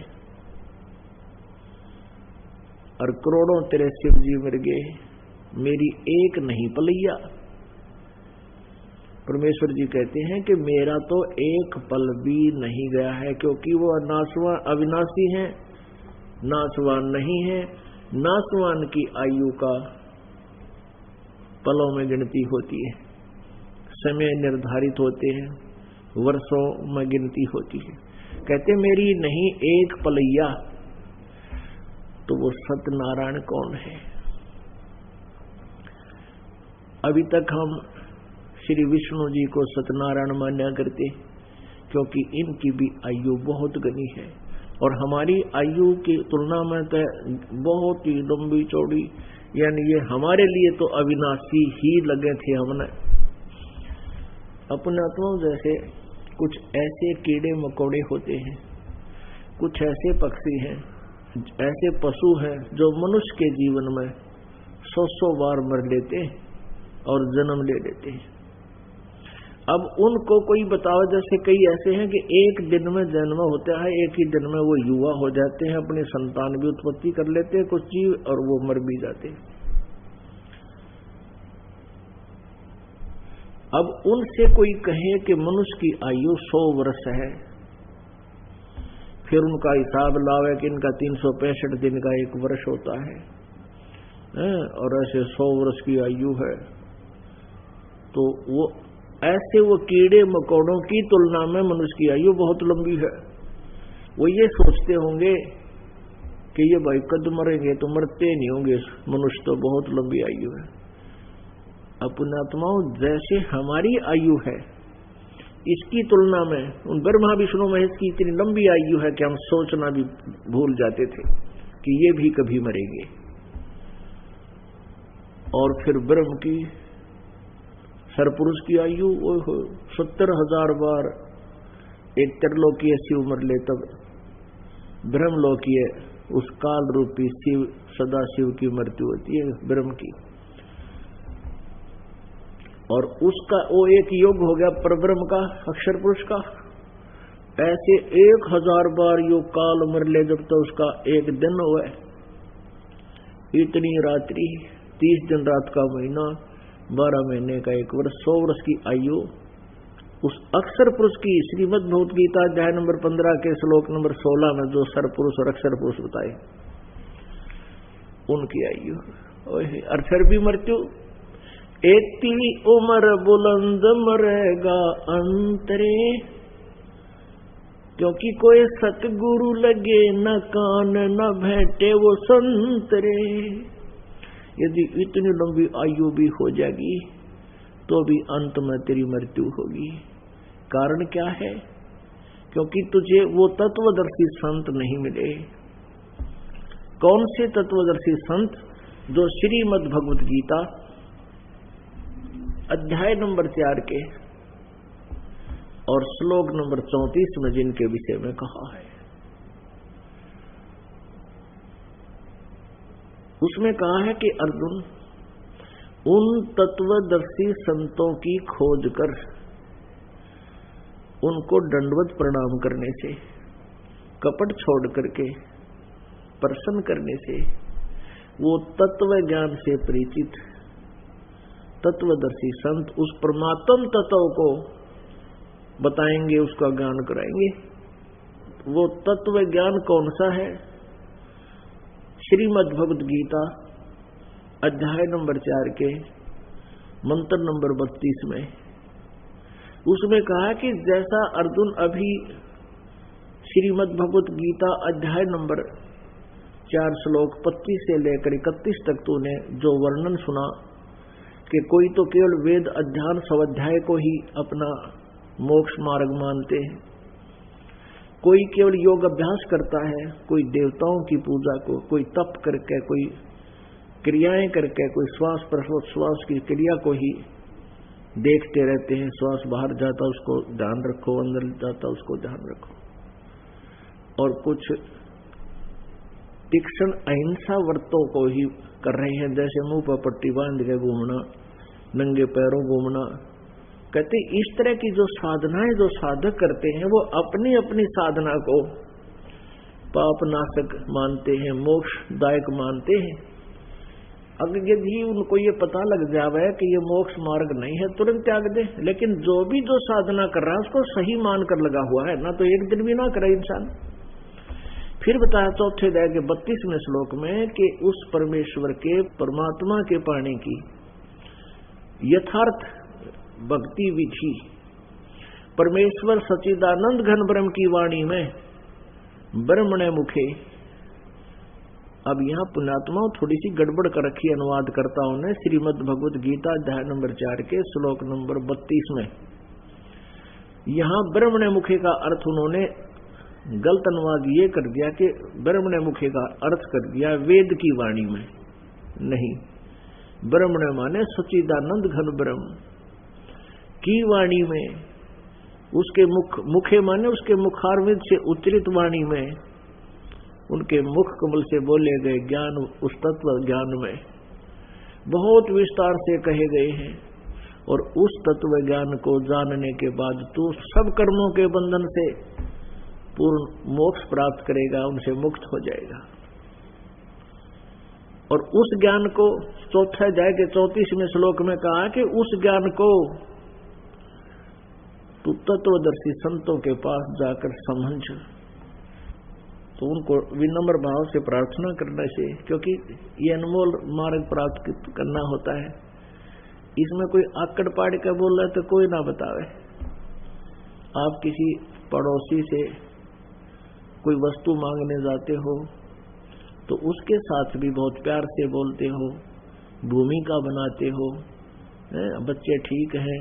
और करोड़ों तेरे शिव जी मर गए, मेरी एक नहीं पलैया। परमेश्वर जी कहते हैं कि मेरा तो एक पल भी नहीं गया है, क्योंकि वो नाशवान अविनाशी है, नाशवान नहीं है। नाशवान की आयु का पलों में गिनती होती है, समय निर्धारित होते हैं, वर्षों में गिनती होती है। कहते मेरी नहीं एक पलैया, तो वो सत्यनारायण कौन है? अभी तक हम श्री विष्णु जी को सत्यनारायण मान्या करते, क्योंकि इनकी भी आयु बहुत घनी है और हमारी आयु की तुलना में तो बहुत ही लंबी चौड़ी, यानी ये हमारे लिए तो अविनाशी ही लगे थे। हमने अपने आत्माओं जैसे कुछ ऐसे कीड़े मकोड़े होते हैं, कुछ ऐसे पक्षी हैं, ऐसे पशु हैं जो मनुष्य के जीवन में 100 बार मर लेते और जन्म ले लेते हैं। अब उनको कोई बताओ, जैसे कई ऐसे हैं कि एक दिन में जन्म होता है, एक ही दिन में वो युवा हो जाते हैं, अपनी संतान भी उत्पत्ति कर लेते हैं कुछ जीव, और वो मर भी जाते हैं। अब उनसे कोई कहे कि मनुष्य की आयु 100 वर्ष है, फिर उनका हिसाब लावे कि इनका 365 दिन का एक वर्ष होता है, और ऐसे 100 वर्ष की आयु है, तो वो ऐसे वो कीड़े मकोड़ों की तुलना में मनुष्य की आयु बहुत लंबी है। वो ये सोचते होंगे कि ये भाई कद मरेंगे, तो मरते नहीं होंगे, मनुष्य तो बहुत लंबी आयु है। अपने आत्माओं जैसे हमारी आयु है, इसकी तुलना में उन ब्रह्मा विष्णु महेश की इतनी लंबी आयु है कि हम सोचना भी भूल जाते थे कि ये भी कभी मरेंगे। और फिर ब्रह्म की सरपुरुष की आयु 70,000 बार एक त्रिलोकीय शिव मर ले, तब ब्रह्मलोकीय उस काल रूपी शिव सदा शिव की मृत्यु होती है ब्रह्म की, और उसका वो एक योग हो गया परब्रह्म का, अक्षर पुरुष का। ऐसे 1000 बार योग काल मर ले जब तो उसका एक दिन हुआ, इतनी रात्रि, 30 दिन रात का महीना, 12 महीने का एक वर्ष, 100 वर्ष की आयु उस अक्षर पुरुष की। श्रीमद् भगवत गीता अध्याय नंबर 15 के श्लोक नंबर 16 में जो सर पुरुष और अक्षर पुरुष बताए, उनकी आयु। और फिर भी मृत्यु, एती उम्र बुलंद मरेगा अंतरे, क्योंकि कोई सतगुरु लगे न कान न भेंटे वो संतरे। यदि इतनी लंबी आयु भी हो जाएगी तो भी अंत में तेरी मृत्यु होगी। कारण क्या है? क्योंकि तुझे वो तत्वदर्शी संत नहीं मिले। कौन से तत्वदर्शी संत? जो श्रीमद् भगवत गीता अध्याय नंबर 4 के और श्लोक नंबर 34 में जिनके विषय में कहा है, उसमें कहा है कि अर्जुन, उन तत्वदर्शी संतों की खोज कर उनको दंडवत प्रणाम करने से, कपट छोड़ करके प्रसन्न करने से, वो तत्व ज्ञान से परिचित तत्वदर्शी संत उस परमात्म तत्व को बताएंगे, उसका ज्ञान कराएंगे। वो तत्व ज्ञान कौन सा है? श्रीमद् भगवत गीता अध्याय नंबर 4 के मंत्र नंबर 32 में उसमें कहा कि जैसा अर्जुन अभी श्रीमद् भगवत गीता अध्याय नंबर 4 श्लोक 25 से लेकर 31 तक तूने जो वर्णन सुना कि कोई तो केवल वेद अध्ययन स्वाध्याय को ही अपना मोक्ष मार्ग मानते हैं, कोई केवल योग अभ्यास करता है, कोई देवताओं की पूजा को, कोई तप करके, कोई क्रियाएं करके, कोई श्वास प्रश्वास की क्रिया को ही देखते रहते हैं। श्वास बाहर जाता उसको ध्यान रखो, अंदर जाता उसको ध्यान रखो। और कुछ तीक्ष्ण अहिंसा व्रतों को ही कर रहे हैं, जैसे मुंह पर पट्टी बांध के घूमना, नंगे पैरों घूमना। कहते इस तरह की जो साधनाएं जो साधक करते हैं वो अपनी अपनी साधना को पाप नाशक मानते हैं, मोक्षदायक मानते हैं। अगर यदि उनको ये पता लग जावे कि ये मोक्ष मार्ग नहीं है, तुरंत त्याग दे। लेकिन जो भी जो साधना कर रहा है उसको सही मानकर लगा हुआ है ना, तो एक दिन भी ना करे इंसान। फिर बताया चौथे अध्याय के 32वें श्लोक में कि उस परमेश्वर के, परमात्मा के पाने की यथार्थ भक्ति विधि, परमेश्वर सच्चिदानंद घन ब्रह्म की वाणी में ब्रह्मणे मुखे। अब यहाँ पुण्यात्माओं थोड़ी सी गड़बड़ कर रखी अनुवाद करता हूं ने, श्रीमद् भगवत गीता अध्याय नंबर 4 के श्लोक नंबर 32 में। यहाँ ब्रह्मणे मुखे का अर्थ उन्होंने गलत अनुवाद ये कर दिया कि ब्रह्मणे मुखे का अर्थ कर दिया वेद की वाणी में। नहीं, ब्रह्मणे माने सच्चिदानंद घन ब्रह्म की वाणी में, उसके मुखे माने उसके मुखारविंद से उच्चरित वाणी में, उनके मुख कमल से बोले गए ज्ञान, उस तत्व ज्ञान में बहुत विस्तार से कहे गए हैं। और उस तत्व ज्ञान को जानने के बाद तू सब कर्मों के बंधन से पूर्ण मोक्ष प्राप्त करेगा, उनसे मुक्त हो जाएगा। और उस ज्ञान को चौथा अध्याय के 34वें श्लोक में कहा कि उस ज्ञान को तू तत्वदर्शी संतों के पास जाकर समझ। तो उनको विनम्र भाव से प्रार्थना करने से, क्योंकि ये अनमोल मार्ग प्राप्त करना होता है। इसमें कोई आकड़ पाड़ के बोल रहा है तो कोई ना बतावे। आप किसी पड़ोसी से कोई वस्तु मांगने जाते हो तो उसके साथ भी बहुत प्यार से बोलते हो, भूमिका बनाते हो, बच्चे ठीक हैं,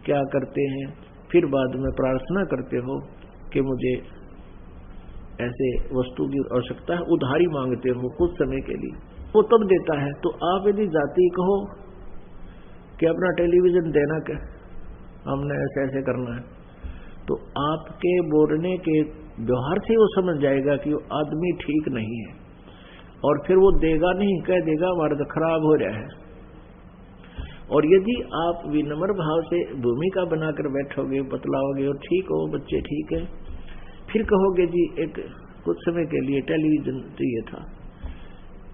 क्या करते हैं, फिर बाद में प्रार्थना करते हो कि मुझे ऐसे वस्तु की आवश्यकता है, उधारी मांगते हो कुछ समय के लिए, वो तब देता है। तो आप यदि जाति कहो कि अपना टेलीविजन देना, क्या हमने ऐसे ऐसे करना है, तो आपके बोलने के व्यवहार से वो समझ जाएगा कि वो आदमी ठीक नहीं है, और फिर वो देगा नहीं, कह देगा हमारा तो खराब हो रहा है। और यदि आप विनम्र भाव से भूमिका बनाकर बैठोगे, बतलाओगे और ठीक हो, बच्चे ठीक है, फिर कहोगे जी एक कुछ समय के लिए टेलीविजन चाहिए था,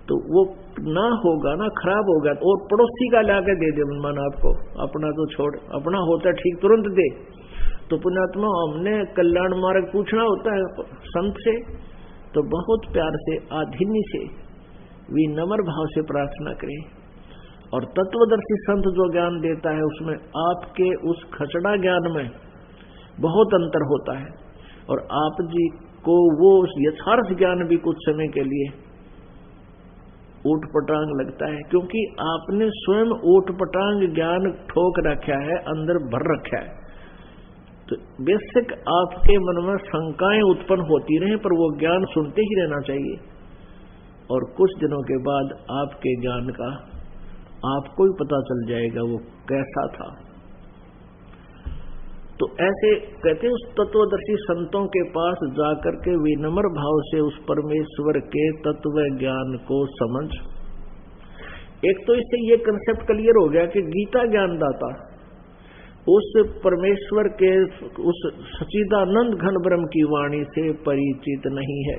तो वो ना होगा ना, खराब होगा। और पड़ोसी का लाके दे दे मन आपको, अपना तो छोड़, अपना होता ठीक तुरंत दे। तो पुण्यात्मा हमने कल्याण मार्ग पूछना होता है संत से, तो बहुत प्यार से, आधीन्य से, विनम्र भाव से प्रार्थना करें। और तत्वदर्शी संत जो ज्ञान देता है उसमें आपके उस खचड़ा ज्ञान में बहुत अंतर होता है, और आप जी को वो यथार्थ ज्ञान भी कुछ समय के लिए ऊटपटांग लगता है, क्योंकि आपने स्वयं ऊटपटांग ज्ञान ठोक रखा है, अंदर भर रखा है। तो बेशक आपके मन में शंकाएं उत्पन्न होती रहे, पर वो ज्ञान सुनते ही रहना चाहिए। और कुछ दिनों के बाद आपके ज्ञान का आपको ही पता चल जाएगा वो कैसा था। तो ऐसे कहते उस तत्वदर्शी संतों के पास जाकर के विनम्र भाव से उस परमेश्वर के तत्व ज्ञान को समझ। एक तो इससे ये कंसेप्ट क्लियर हो गया कि गीता ज्ञानदाता उस परमेश्वर के, उस सच्चिदानंद घन ब्रह्म की वाणी से परिचित नहीं है,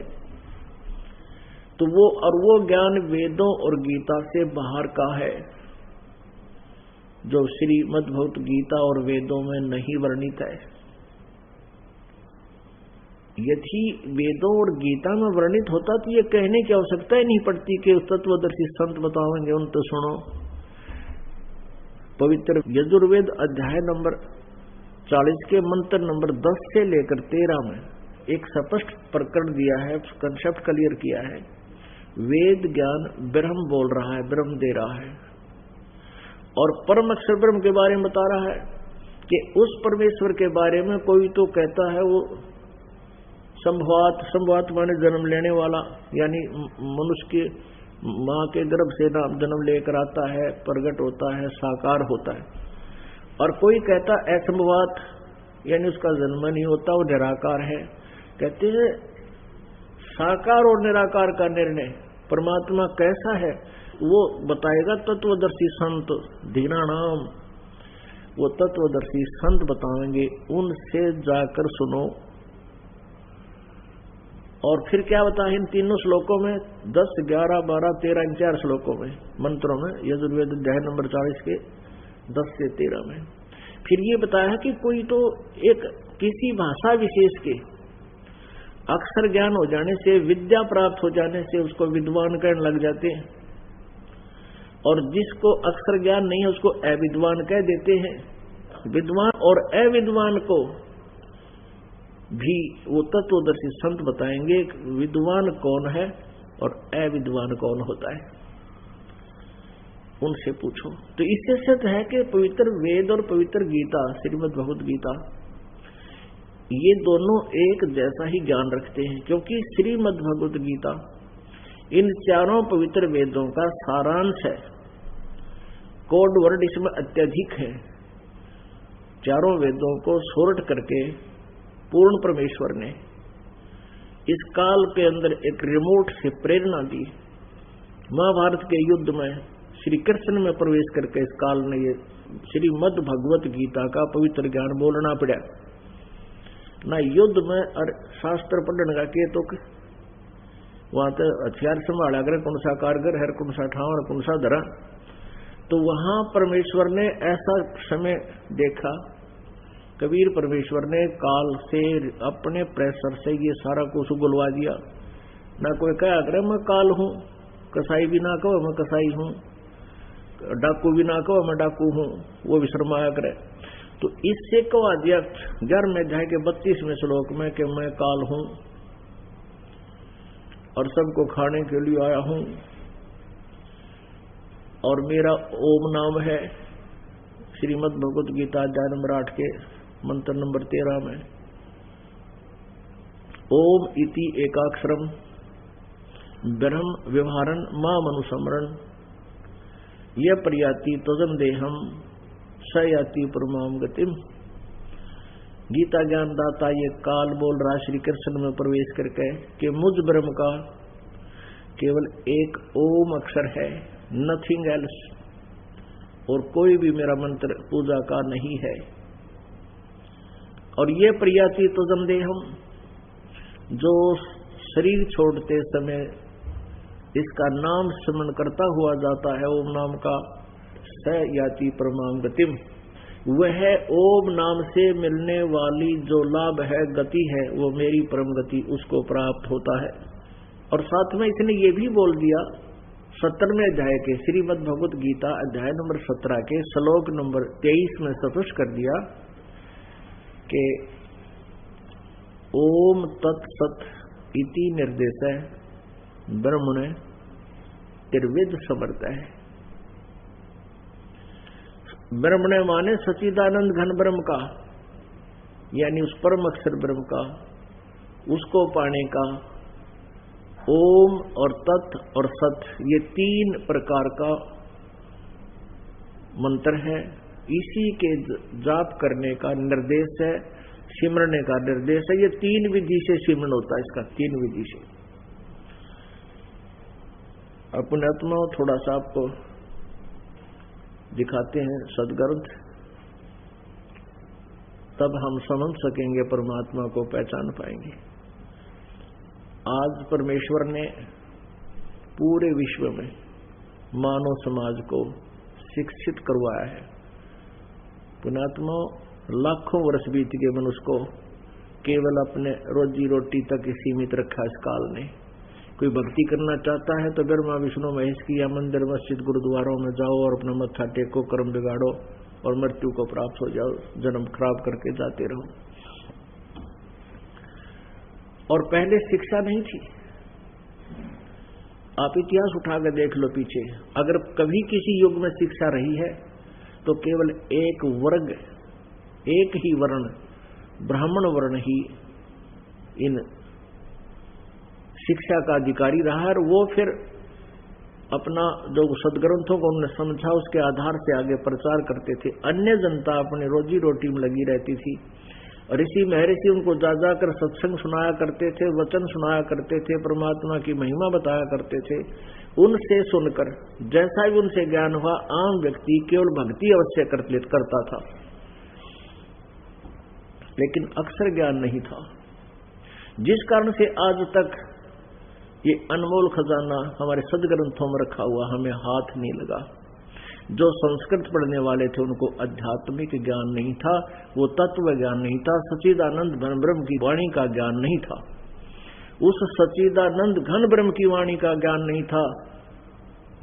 तो वो ज्ञान वेदों और गीता से बाहर का है, जो श्रीमद् भगवत गीता और वेदों में नहीं वर्णित है। यदि वेदों और गीता में वर्णित होता तो ये कहने की आवश्यकता ही नहीं पड़ती कि तत्वदर्शी संत बताएंगे उन तो सुनो। पवित्र यजुर्वेद अध्याय नंबर 40 के मंत्र नंबर 10 से लेकर 13 में एक स्पष्ट प्रकरण दिया है, कंसेप्ट क्लियर किया है। वेद ज्ञान ब्रह्म बोल रहा है, ब्रह्म दे रहा है, और परम अक्षर ब्रह्म के बारे में बता रहा है कि उस परमेश्वर के बारे में कोई तो कहता है वो संभवात माने जन्म लेने वाला, यानी मनुष्य के माँ के गर्भ से जन्म लेकर आता है, प्रकट होता है, साकार होता है। और कोई कहता असंभवात, यानी उसका जन्म नहीं होता, वो निराकार है। कहते हैं साकार और निराकार का निर्णय परमात्मा कैसा है, वो बताएगा तत्वदर्शी संत धीराणाम, वो तत्वदर्शी संत बताएंगे, उनसे जाकर सुनो। और फिर क्या बताया इन तीनों श्लोकों में, 10, 11, 12, 13, इन 4 श्लोकों में, मंत्रों में, यजुर्वेद अध्याय नंबर 40 के 10 से 13 में फिर ये बताया कि कोई तो एक किसी भाषा विशेष के अक्षर ज्ञान हो जाने से, विद्या प्राप्त हो जाने से उसको विद्वान कहने लग जाते हैं, और जिसको अक्षर ज्ञान नहीं है उसको अविद्वान कह देते हैं। विद्वान और अविद्वान को भी वो तत्वदर्शी संत बताएंगे विद्वान कौन है और अविद्वान कौन होता है, उनसे पूछो। तो इससे सिद्ध है कि पवित्र वेद और पवित्र गीता, श्रीमद् भगवत गीता, ये दोनों एक जैसा ही ज्ञान रखते हैं, क्योंकि श्रीमद् भगवत गीता इन चारों पवित्र वेदों का सारांश है। कोड वर्ड इसमें अत्यधिक है। चारों वेदों को सोर्ट करके पूर्ण परमेश्वर ने इस काल के अंदर एक रिमोट से प्रेरणा दी। महाभारत के युद्ध में श्री कृष्ण में प्रवेश करके इस काल ने ये श्रीमद् भगवत गीता का पवित्र ज्ञान बोलना पड़ा। ना युद्ध में और शास्त्र पढ़ने का के तो वहां तो हथियार संभाला कर, कौन सा कारगर है, कौन सा ठाव, कौन सा धरा। तो वहां परमेश्वर ने ऐसा समय देखा, कबीर परमेश्वर ने काल से अपने प्रेशर से ये सारा कुछ उगलवा दिया। ना कोई कहा करे मैं काल हूं, कसाई भी ना कहो मैं कसाई हूं, डाकू भी ना कहो मैं डाकू हूं, वो भी शर्माया करे। तो इससे कहा दिया 11वें अध्याय के 32वें श्लोक में कि मैं काल हूं और सबको खाने के लिए आया हूं, और मेरा ओम नाम है। श्रीमद् भगवत गीता अध्याय नंबर 8 के मंत्र नंबर 13 में ओम इति एकाक्षरम ब्रह्म व्यवहारन माम अनुसमरण यह प्रयाति तजम देहम स याति परमाम गतिम। गीता ज्ञान दाता ये काल बोल रहा श्री कृष्ण में प्रवेश करके कि मुझ ब्रह्म का केवल एक ओम अक्षर है, नथिंग एल्स, और कोई भी मेरा मंत्र पूजा का नहीं है। और ये प्रयाति तजम देहम, जो शरीर छोड़ते समय इसका नाम स्मरण करता हुआ जाता है ओम नाम का, स याति परमाम गतिम, वह ओम नाम से मिलने वाली जो लाभ है, गति है, वो मेरी परम गति उसको प्राप्त होता है। और साथ में इसने ये भी बोल दिया 17वें अध्याय के श्रीमद् भगवत गीता अध्याय नंबर 17 के श्लोक नंबर 23 में स्पष्ट कर दिया कि ओम तत्सत इति निर्देश है ब्रह्मणे त्रिविध समर्थ है। ब्रह्मणे माने सच्चिदानंद घन ब्रह्म का, यानी उस परम अक्षर ब्रह्म का, उसको पाने का ओम और तत् और सत, ये 3 प्रकार का मंत्र है। इसी के जाप करने का निर्देश है, सिमरने का निर्देश है। ये 3 विधि से सिमरन होता है, इसका 3 विधि से। अपने आत्मा थोड़ा सा आपको दिखाते हैं सदग्रंथ, तब हम समझ सकेंगे, परमात्मा को पहचान पाएंगे। आज परमेश्वर ने पूरे विश्व में मानव समाज को शिक्षित करवाया है। पुण्यात्मा लाखों वर्ष बीत गए, मनुष्य को केवल अपने रोजी रोटी तक ही सीमित रखा इस काल ने। कोई भक्ति करना चाहता है तो ब्रह्मा विष्णु महेश की या मंदिर मस्जिद गुरुद्वारों में जाओ और अपना मत्था टेको, कर्म बिगाड़ो और मृत्यु को प्राप्त हो जाओ, जन्म खराब करके जाते रहो। और पहले शिक्षा नहीं थी। आप इतिहास उठा कर देख लो पीछे, अगर कभी किसी युग में शिक्षा रही है तो केवल एक वर्ग, एक ही वर्ण, ब्राह्मण वर्ण ही इन शिक्षा का अधिकारी रहा है। और वो फिर अपना जो सदग्रंथों को उन्होंने समझा उसके आधार से आगे प्रचार करते थे। अन्य जनता अपने रोजी रोटी में लगी रहती थी। ऋषि महर्षि उनको जा जाकर सत्संग सुनाया करते थे, वचन सुनाया करते थे, परमात्मा की महिमा बताया करते थे। उनसे सुनकर जैसा भी उनसे ज्ञान हुआ, आम व्यक्ति केवल भक्ति अवश्य करता था, लेकिन अक्षर ज्ञान नहीं था। जिस कारण से आज तक ये अनमोल खजाना हमारे सदग्रंथों में रखा हुआ हमें हाथ नहीं लगा। जो संस्कृत पढ़ने वाले थे उनको आध्यात्मिक ज्ञान नहीं था, वो तत्व ज्ञान नहीं था, सच्चिदानंद घन ब्रह्म की वाणी का ज्ञान नहीं था। उस सच्चिदानंद घन ब्रह्म की वाणी का ज्ञान नहीं था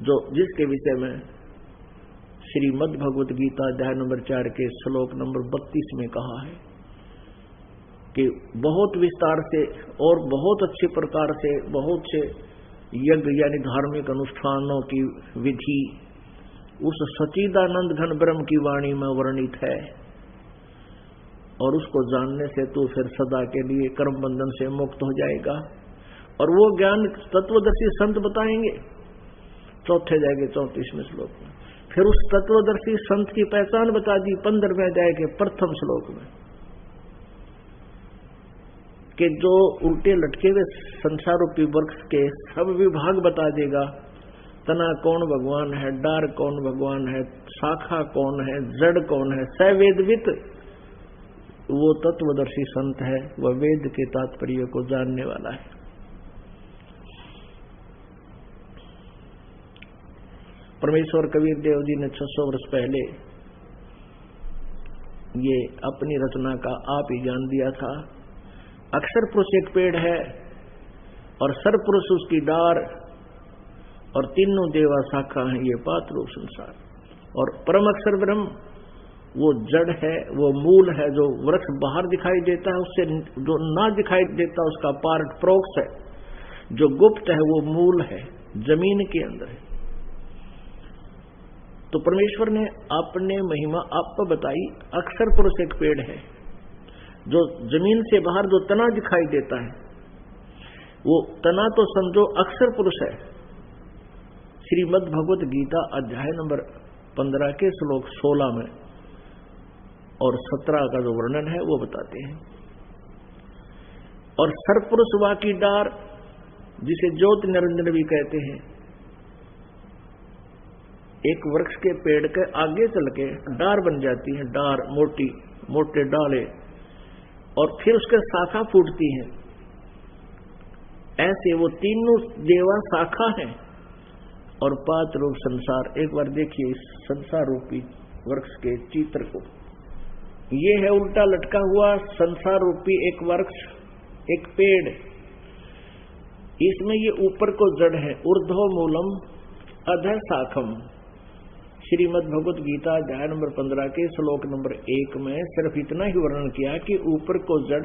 जो जिसके विषय में श्रीमद् भगवत गीता अध्याय नंबर 4 के श्लोक नंबर 32 में कहा है कि बहुत विस्तार से और बहुत अच्छे प्रकार से बहुत से यज्ञ यानी धार्मिक अनुष्ठानों की विधि उस सच्चिदानंद घन ब्रह्म की वाणी में वर्णित है, और उसको जानने से तू फिर सदा के लिए कर्म बंधन से मुक्त हो जाएगा। और वो ज्ञान तत्वदर्शी संत बताएंगे चौथे अध्याय के 34वें श्लोक में। फिर उस तत्वदर्शी संत की पहचान बता दी 15वें अध्याय के प्रथम श्लोक में कि जो उल्टे लटके हुए संसार रूपी वृक्ष के सब विभाग बता देगा। तना कौन भगवान है, डार कौन भगवान है, शाखा कौन है, जड़ कौन है, सवेदवित वो तत्वदर्शी संत है, वह वेद के तात्पर्य को जानने वाला है। परमेश्वर कबीर देव जी ने 600 वर्ष पहले ये अपनी रचना का आप ही ज्ञान दिया था। अक्षर पुरुष एक पेड़ है और सर पुरुष उसकी डार और तीनों देवा शाखा है, ये पात्र रूप संसार। और परम अक्षर ब्रह्म वो जड़ है, वो मूल है। जो वृक्ष बाहर दिखाई देता है उससे जो ना दिखाई देता उसका पार्ट प्रोक्ष है, जो गुप्त है वो मूल है, जमीन के अंदर है। तो परमेश्वर ने अपने महिमा आप पर बताई। अक्षर पुरुष एक पेड़ है जो जमीन से बाहर जो तना दिखाई देता है, वो तना तो समझो अक्षर पुरुष है। श्रीमद् भगवत गीता अध्याय नंबर 15 के श्लोक 16 में और 17 का जो वर्णन है वो बताते हैं। और सरपुरुष वा की डार जिसे ज्योति निरंजन भी कहते हैं, एक वृक्ष के पेड़ के आगे चल के डार बन जाती है, डार मोटी मोटे डाले, और फिर उसके शाखा फूटती है। ऐसे वो तीनों देवा शाखा है और पांच रूप संसार। एक बार देखिए इस संसार रूपी वृक्ष के चित्र को। ये है उल्टा लटका हुआ संसार रूपी एक वृक्ष, एक पेड़। इसमें ये ऊपर को जड़ है, ऊर्ध्व मूलम अधः शाखम। श्रीमद् भगवत गीता अध्याय नंबर 15 के श्लोक नंबर 1 में सिर्फ इतना ही वर्णन किया कि ऊपर को जड़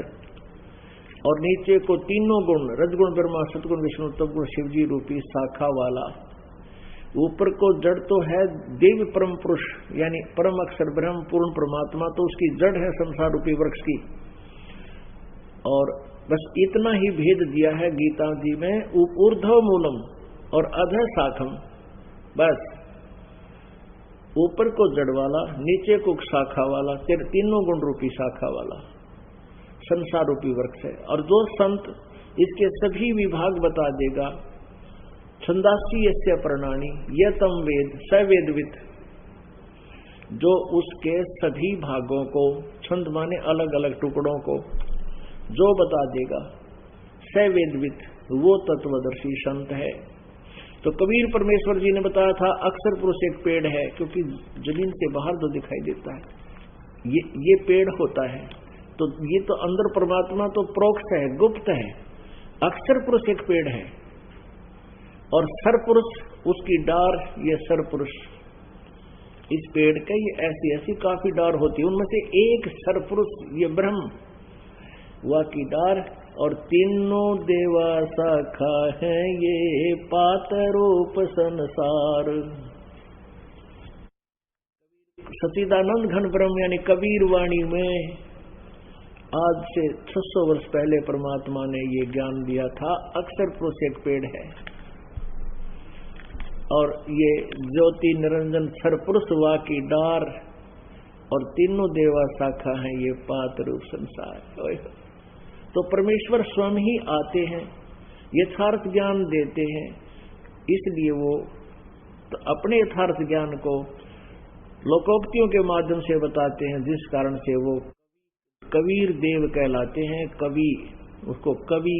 और नीचे को तीनों गुण, रजगुण ब्रह्मा, सतगुण विष्णु, तपगुण शिवजी रूपी शाखा वाला। ऊपर को जड़ तो है देव परम पुरुष यानी परम अक्षर ब्रह्म पूर्ण परमात्मा, तो उसकी जड़ है संसार रूपी वृक्ष की। और बस इतना ही भेद दिया है गीता जी में, ऊर्ध्व मूलम और अधः शाखम। बस ऊपर को जड़ वाला, नीचे को शाखा वाला, तीनों गुण रूपी शाखा वाला संसार रूपी वृक्ष है। और जो संत इसके सभी विभाग बता देगा, छंदासी यस्य प्रणानी यतम वेद सवेदवित, जो उसके सभी भागों को, छंद माने अलग अलग टुकड़ों को, जो बता देगा सवेदवित, वो तत्वदर्शी संत है। तो कबीर परमेश्वर जी ने बताया था अक्षर पुरुष एक पेड़ है, क्योंकि जमीन से बाहर जो दिखाई देता है ये पेड़ होता है। तो ये तो अंदर परमात्मा तो प्रोक्ष है, गुप्त है। अक्षर पुरुष एक पेड़ है और सर पुरुष उसकी डार, ये सर पुरुष इस पेड़ के ये ऐसी ऐसी काफी डार होती है, उनमें से एक सर पुरुष ये ब्रह्म वह की डार, और तीनों देवा शाखा है ये पातरूप संसार। सच्चिदानंद घन ब्रह्म यानी कबीर वाणी में आज से 600 वर्ष पहले परमात्मा ने ये ज्ञान दिया था। अक्षर पुरुष एक पेड़ है और ये ज्योति निरंजन सर पुरुष वा की डार और तीनों देवा शाखा हैं ये पात रूप संसार। तो परमेश्वर स्वयं ही आते हैं, यथार्थ ज्ञान देते हैं, इसलिए वो तो अपने यथार्थ ज्ञान को लोकोक्तियों के माध्यम से बताते हैं, जिस कारण से वो कबीर देव कहलाते हैं। कवि, उसको कवि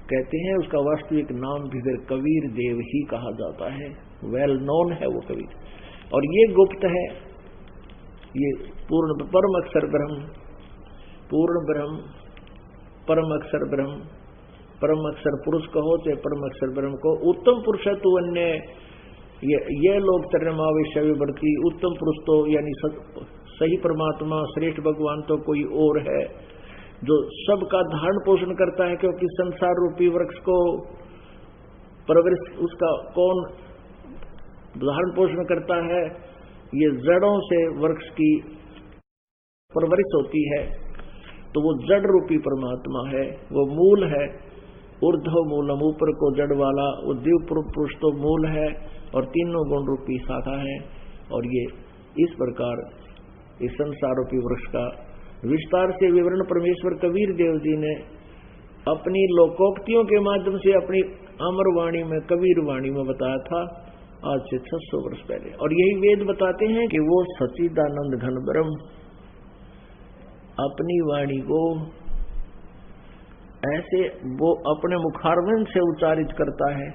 कहते हैं, उसका वास्तविक नाम भी फिर कबीर देव ही कहा जाता है, वेल नोन है वो कबीर। और ये गुप्त है, ये पूर्ण परम अक्षर ब्रह्म, पूर्ण ब्रह्म, परम अक्षर ब्रह्म, परम अक्षर पुरुष कहो चाहे परम अक्षर ब्रह्म को, उत्तम पुरुष है तो अन्य ये लोग तरमावेश विवर्ती, उत्तम पुरुष तो यानी सही परमात्मा श्रेष्ठ भगवान तो कोई और है जो सबका धारण पोषण करता है, क्योंकि संसार रूपी वृक्ष को परवरिश उसका कौन धारण पोषण करता है? ये जड़ों से वृक्ष की परवरिश होती है, तो वो जड़ रूपी परमात्मा है, वो मूल है। ऊर्ध्व मूलम, ऊपर को जड़ वाला, वो दिव्य पुरुष तो मूल है और तीनों गुण रूपी शाखा है। और ये इस प्रकार इस संसार रूपी वृक्ष का विस्तार से विवरण परमेश्वर कबीर देव जी ने अपनी लोकोक्तियों के माध्यम से अपनी अमर वाणी में, कबीर वाणी में बताया था आज से 600 वर्ष पहले। और यही वेद बताते हैं कि वो सच्चिदानंद घन ब्रह्म अपनी वाणी को ऐसे वो अपने मुखारविंद से उच्चारित करता है